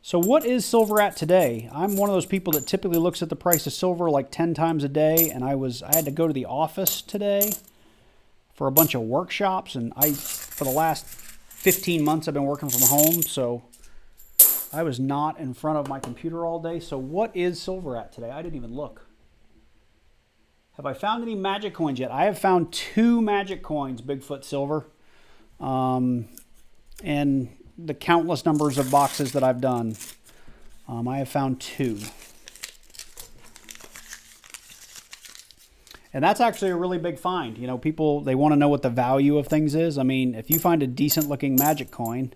So what is silver at today? I'm one of those people that typically looks at the price of silver like 10 times a day, and I had to go to the office today for a bunch of workshops, and for the last 15 months I've been working from home, so I was not in front of my computer all day. So what is silver at today? I didn't even look. Have I found any magic coins yet? I have found 2 magic coins, Bigfoot silver, and the countless numbers of boxes that I've done. I have found 2. And that's actually a really big find. You know, people, they want to know what the value of things is. I mean, if you find a decent looking magic coin,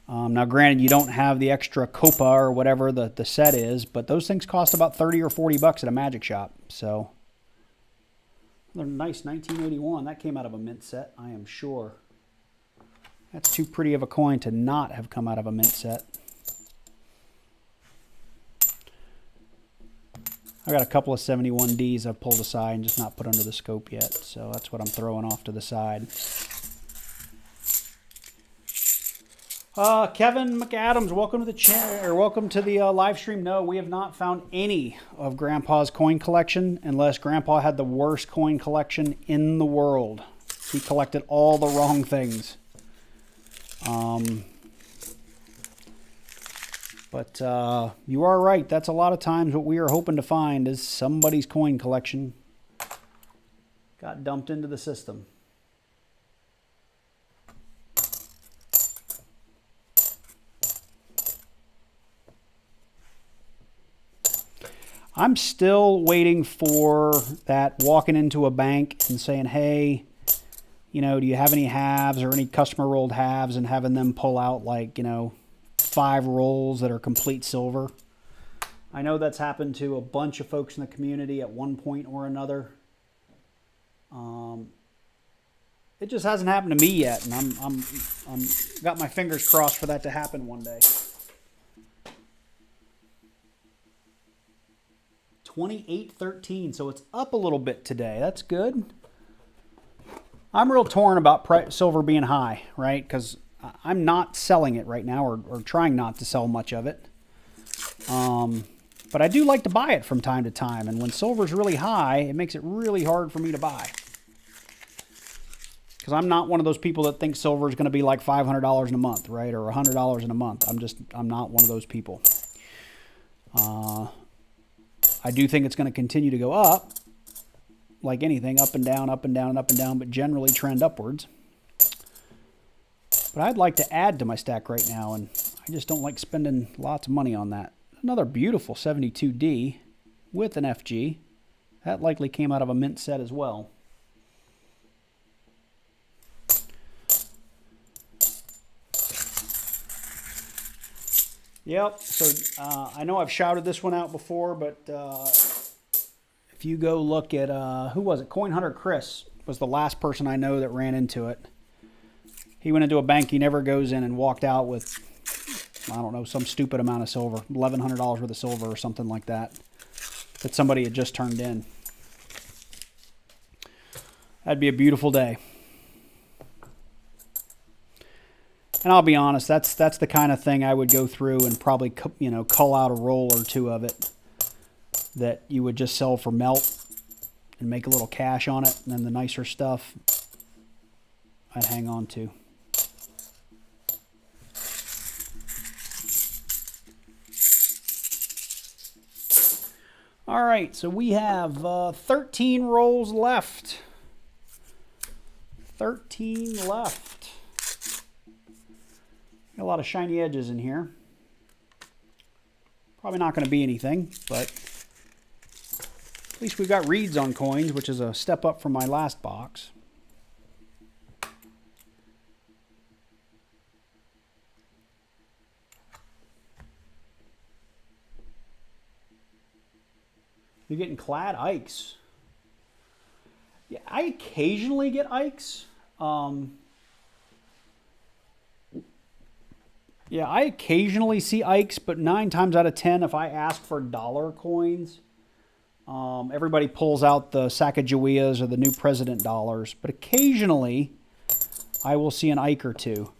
now granted you don't have the extra copa or whatever the set is, but those things cost about 30 or 40 bucks at a magic shop. So they're nice. 1981. That came out of a mint set, I am sure. That's too pretty of a coin to not have come out of a mint set. I got a couple of 71Ds I've pulled aside and just not put under the scope yet, so that's what I'm throwing off to the side. Kevin McAdams, welcome to the channel, or welcome to the live stream. No, we have not found any of Grandpa's coin collection, unless Grandpa had the worst coin collection in the world. He collected all the wrong things. But you are right. That's a lot of times what we are hoping to find is somebody's coin collection got dumped into the system. I'm still waiting for that walking into a bank and saying, hey, you know, do you have any halves or any customer rolled halves, and having them pull out like, you know, 5 rolls that are complete silver. I know that's happened to a bunch of folks in the community at one point or another. It just hasn't happened to me yet, and I'm got my fingers crossed for that to happen one day. 28.13, so it's up a little bit today. That's good. I'm real torn about silver being high, right? Because I'm not selling it right now, or trying not to sell much of it. But I do like to buy it from time to time, and when silver's really high, it makes it really hard for me to buy. Because I'm not one of those people that think silver is going to be like $500 in a month, right? Or $100 in a month. I'm not one of those people. I do think it's going to continue to go up, like anything, up and down, up and down, up and down, but generally trend upwards. But I'd like to add to my stack right now, and I just don't like spending lots of money on that. Another beautiful 72D with an FG. That likely came out of a mint set as well. Yep, so I know I've shouted this one out before, but if you go look at, who was it? Coin Hunter Chris was the last person I know that ran into it. He went into a bank he never goes in and walked out with, I don't know, some stupid amount of silver, $1,100 worth of silver or something like that somebody had just turned in. That'd be a beautiful day. And I'll be honest, that's the kind of thing I would go through and probably, you know, cull out a roll or two of it that you would just sell for melt and make a little cash on it. And then the nicer stuff I'd hang on to. All right, so we have 13 rolls left. 13 left. Got a lot of shiny edges in here. Probably not going to be anything, but at least we've got reads on coins, which is a step up from my last box. You're getting clad Ikes. Yeah, I occasionally get Ikes. Yeah, I occasionally see Ikes, but 9 times out of 10, if I ask for dollar coins, everybody pulls out the Sacagaweas or the new president dollars. But occasionally, I will see an Ike or two.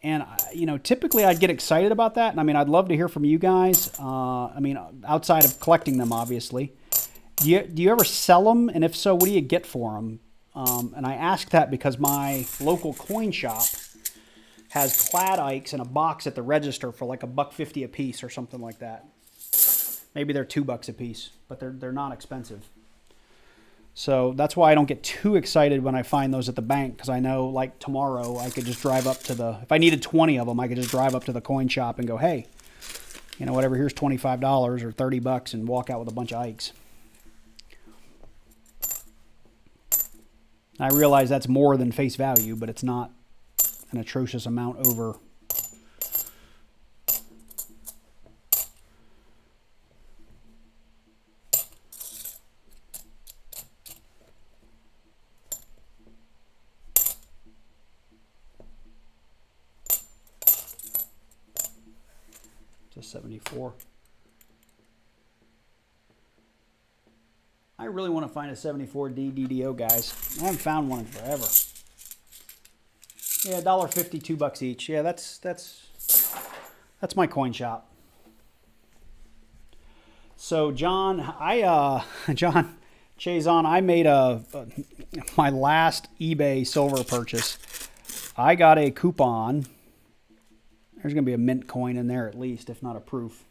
And, you know, typically I'd get excited about that. And I mean, I'd love to hear from you guys. I mean, outside of collecting them, obviously. Do you ever sell them? And if so, what do you get for them? And I ask that because my local coin shop has clad ikes in a box at the register for like $1.50 a piece or something like that. Maybe they're $2 a piece, but they're not expensive. So that's why I don't get too excited when I find those at the bank, because I know like tomorrow I could just drive up to the, if I needed 20 of them, I could just drive up to the coin shop and go, hey, you know, whatever, here's $25 or $30 and walk out with a bunch of ikes. I realize that's more than face value, but it's not an atrocious amount over. It's a 74. I really want to find a 74D DDO, guys. I haven't found one in forever. Yeah, $1.50, $2 each. Yeah, that's my coin shop. So John, John Chazon, I made my last eBay silver purchase. I got a coupon. There's going to be a mint coin in there at least, if not a proof.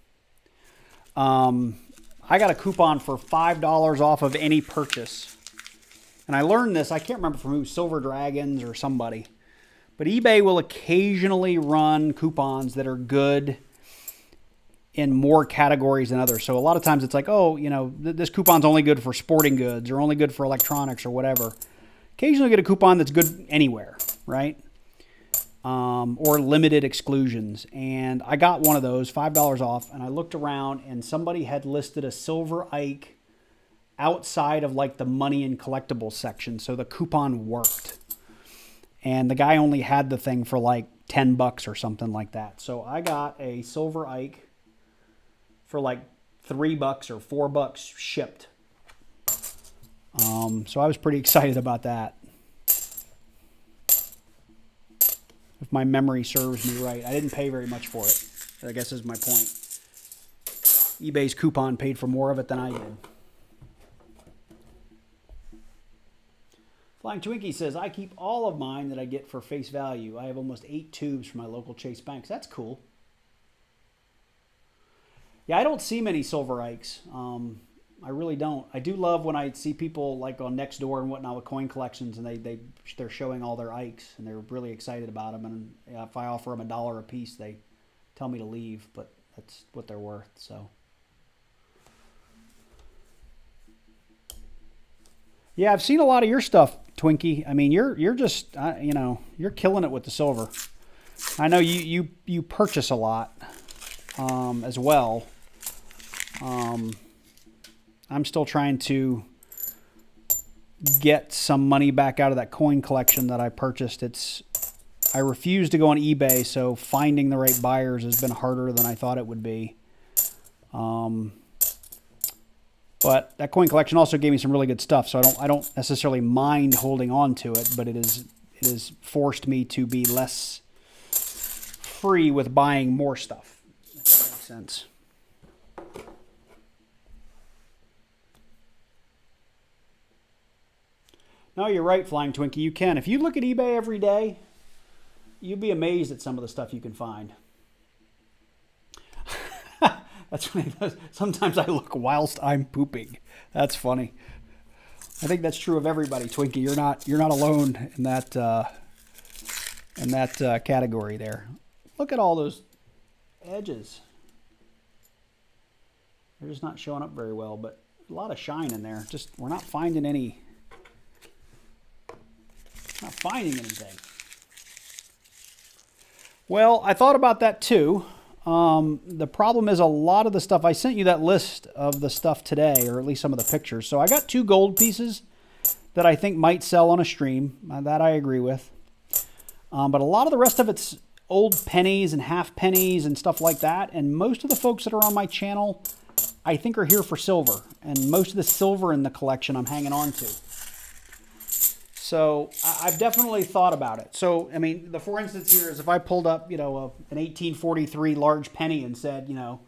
I got a coupon for $5 off of any purchase. And I learned this, I can't remember from who, Silver Dragons or somebody. But eBay will occasionally run coupons that are good in more categories than others. So a lot of times it's like, oh, you know, this coupon's only good for sporting goods or only good for electronics or whatever. Occasionally get a coupon that's good anywhere, right? Or limited exclusions. And I got one of those, $5 off, and I looked around and somebody had listed a silver Ike outside of like the money and collectibles section. So the coupon worked. And the guy only had the thing for like $10 or something like that. So I got a silver Ike for like $3 or $4 shipped. So I was pretty excited about that. If my memory serves me right. I didn't pay very much for it, I guess is my point. eBay's coupon paid for more of it than I did. Flying Twinkie says, I keep all of mine that I get for face value. I have almost 8 tubes from my local Chase banks. That's cool. Yeah, I don't see many silver Ikes. I really don't. I do love when I see people like on Nextdoor and whatnot with coin collections, and they're showing all their Ikes and they're really excited about them. And if I offer them $1 a piece, they tell me to leave, but that's what they're worth. So yeah, I've seen a lot of your stuff, Twinkie. I mean, you're just you know, you're killing it with the silver. I know you purchase a lot as well. I'm still trying to get some money back out of that coin collection that I purchased. I refuse to go on eBay, so finding the right buyers has been harder than I thought it would be. But that coin collection also gave me some really good stuff, so I don't necessarily mind holding on to it, but it has forced me to be less free with buying more stuff, if that makes sense. No, you're right, Flying Twinkie. You can. If you look at eBay every day, you'd be amazed at some of the stuff you can find. That's when sometimes I look whilst I'm pooping. That's funny. I think that's true of everybody, Twinkie. You're not alone in that category there. Look at all those edges. They're just not showing up very well, but a lot of shine in there. Just we're not finding any. Not finding anything. Well, I thought about that too. The problem is a lot of the stuff, I sent you that list of the stuff today, or at least some of the pictures. So I got 2 gold pieces that I think might sell on a stream. That I agree with. But a lot of the rest of it's old pennies and half pennies and stuff like that. And most of the folks that are on my channel, I think are here for silver. And most of the silver in the collection I'm hanging on to. So I've definitely thought about it. So, I mean, the for instance here is if I pulled up, you know, an 1843 large penny and said, you know,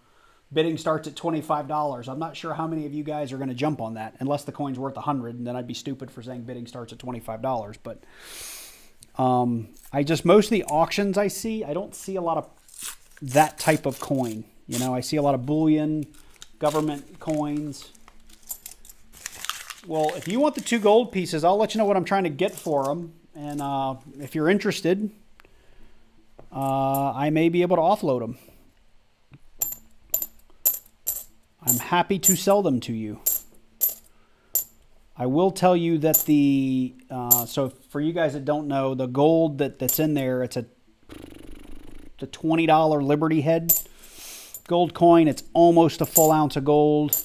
bidding starts at $25. I'm not sure how many of you guys are going to jump on that, unless the coin's worth 100, and then I'd be stupid for saying bidding starts at $25. But most of the auctions I see, I don't see a lot of that type of coin. You know, I see a lot of bullion, government coins. Well, if you want the 2 gold pieces, I'll let you know what I'm trying to get for them. And if you're interested, I may be able to offload them. I'm happy to sell them to you. I will tell you that so for you guys that don't know, the gold that's in there, it's a $20 Liberty Head gold coin. It's almost a full ounce of gold.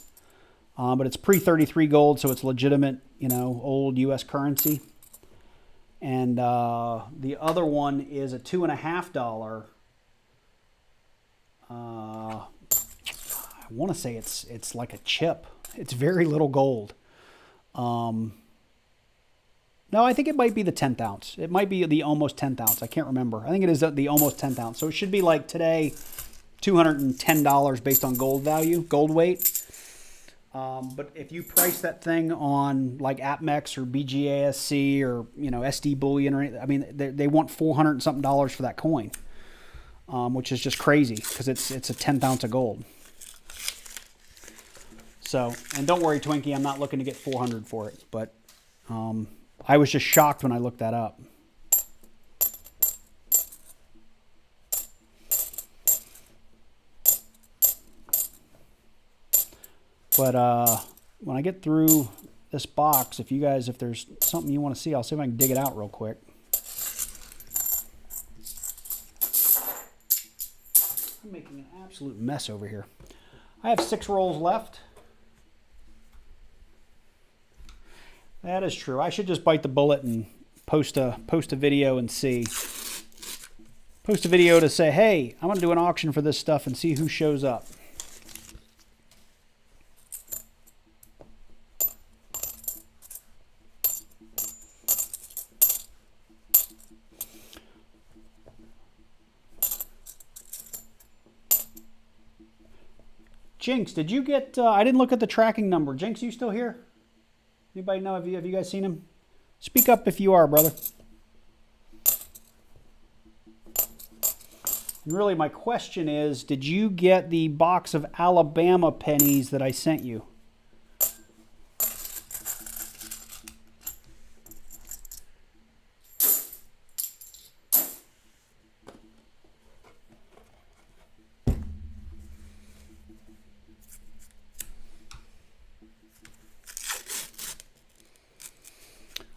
But it's pre-33 gold, so it's legitimate, you know, old U.S. currency. And the other one is a $2.50. I want to say it's like a chip. It's very little gold. No, I think it might be the 10th ounce. It might be the almost 10th ounce. I can't remember. I think it is the almost 10th ounce. So it should be like today, $210 based on gold value, gold weight. But if you price that thing on like AppMex or BGASC or, you know, SD Bullion or anything, I mean, they want $400 and something for that coin, which is just crazy because it's a 10th ounce of gold. So, and don't worry, Twinkie, I'm not looking to get $400 for it, but I was just shocked when I looked that up. But when I get through this box, if there's something you want to see, I'll see if I can dig it out real quick. I'm making an absolute mess over here. I have 6 rolls left. That is true. I should just bite the bullet and post a video and see. Post a video to say, hey, I'm going to do an auction for this stuff and see who shows up. Jinx, did you get, I didn't look at the tracking number. Jinx, you still here? Anybody know, have you guys seen him? Speak up if you are, brother. And really my question is, did you get the box of Alabama pennies that I sent you?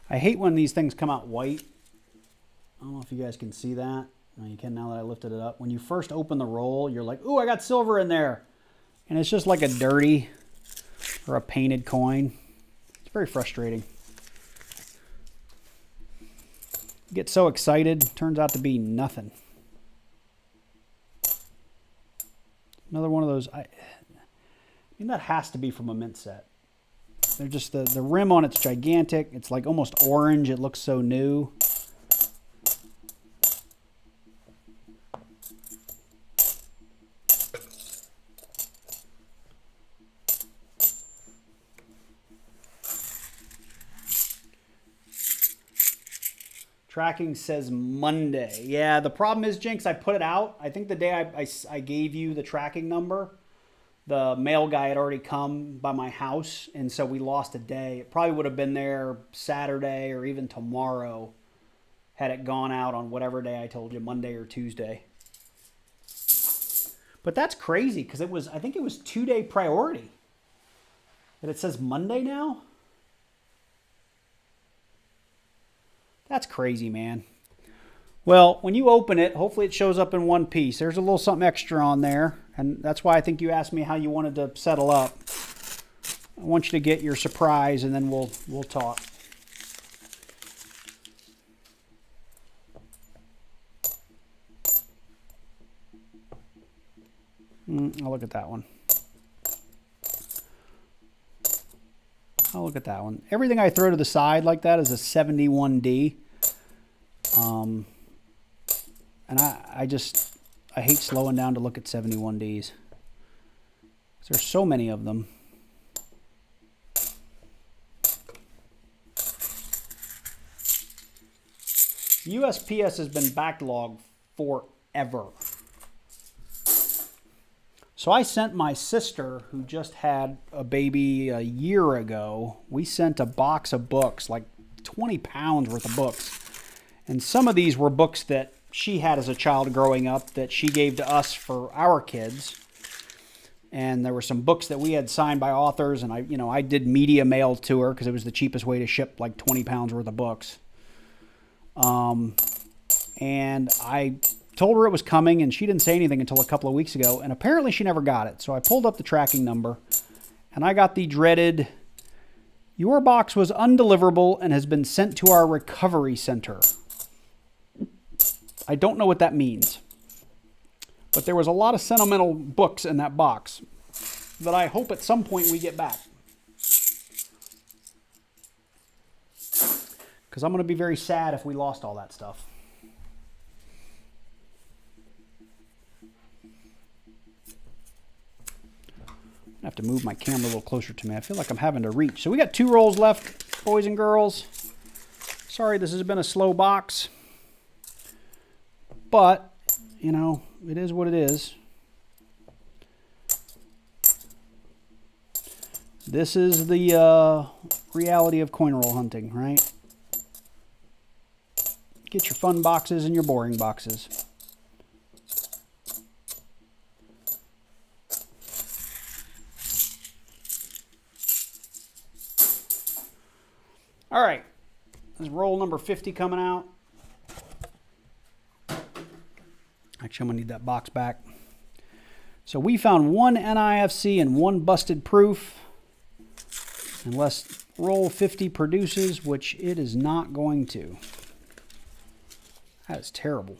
I hate when these things come out white. I don't know if you guys can see that. You can now that I lifted it up. When you first open the roll, you're like, ooh, I got silver in there. And it's just like a dirty or a painted coin. It's very frustrating. You get so excited, turns out to be nothing. Another one of those, I mean, that has to be from a mint set. They're just, the rim on it's gigantic. It's like almost orange. It looks so new. Tracking says Monday. Yeah, the problem is, Jinx, I put it out. I think the day I gave you the tracking number, the mail guy had already come by my house, and so we lost a day. It probably would have been there Saturday or even tomorrow had it gone out on whatever day I told you, Monday or Tuesday. But that's crazy because I think it was 2-day priority. And it says Monday now? That's crazy, man. Well, when you open it, hopefully it shows up in one piece. There's a little something extra on there, and that's why I think you asked me how you wanted to settle up. I want you to get your surprise, and then we'll talk. I'll look at that one. Oh, look at that one. Everything I throw to the side like that is a 71D. And I hate slowing down to look at 71Ds. There's so many of them. USPS has been backlogged forever. So I sent my sister, who just had a baby a year ago, we sent a box of books, like 20 pounds worth of books. And some of these were books that she had as a child growing up that she gave to us for our kids. And there were some books that we had signed by authors, and I did media mail to her because it was the cheapest way to ship like 20 pounds worth of books. And I told her it was coming, and she didn't say anything until a couple of weeks ago, and apparently she never got it. So I pulled up the tracking number, and I got the dreaded, "Your box was undeliverable and has been sent to our recovery center." I don't know what that means, but there was a lot of sentimental books in that box that I hope at some point we get back. Because I'm going to be very sad if we lost all that stuff. I have to move my camera a little closer to me. I feel like I'm having to reach. So we got 2 rolls left, boys and girls. Sorry, this has been a slow box. But, it is what it is. This is the reality of coin roll hunting, right? Get your fun boxes and your boring boxes. All right, this is roll number 50 coming out. Actually, I'm going to need that box back. So we found 1 NIFC and 1 busted proof. Unless roll 50 produces, which it is not going to. That is terrible.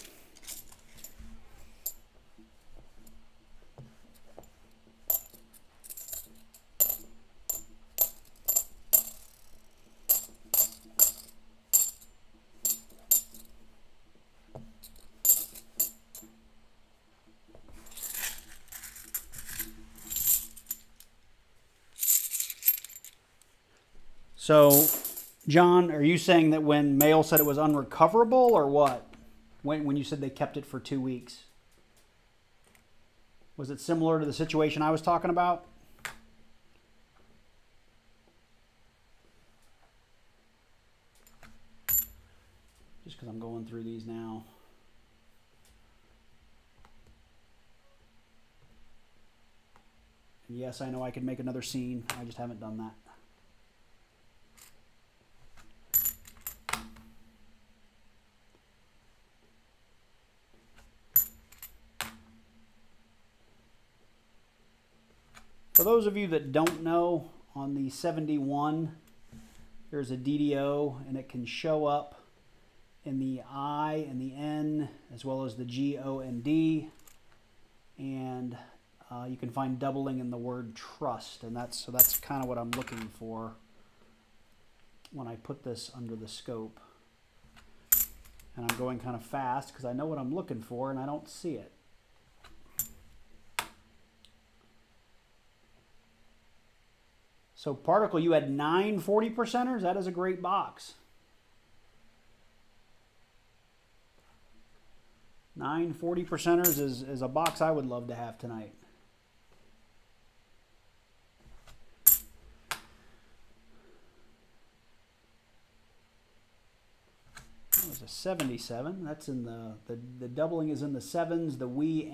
So, John, are you saying that when mail said it was unrecoverable, or what? When you said they kept it for 2 weeks? Was it similar to the situation I was talking about? Just because I'm going through these now. And yes, I know I could make another scene. I just haven't done that. For those of you that don't know, on the 71, there's a DDO, and it can show up in the I and the N, as well as the G, O, and D. And you can find doubling in the word trust, and that's kind of what I'm looking for when I put this under the scope. And I'm going kind of fast because I know what I'm looking for, and I don't see it. So Particle, you had 9 40%ers? That is a great box. 9 40%ers is a box I would love to have tonight. That was a 77. That's in the doubling is in the 7s, the we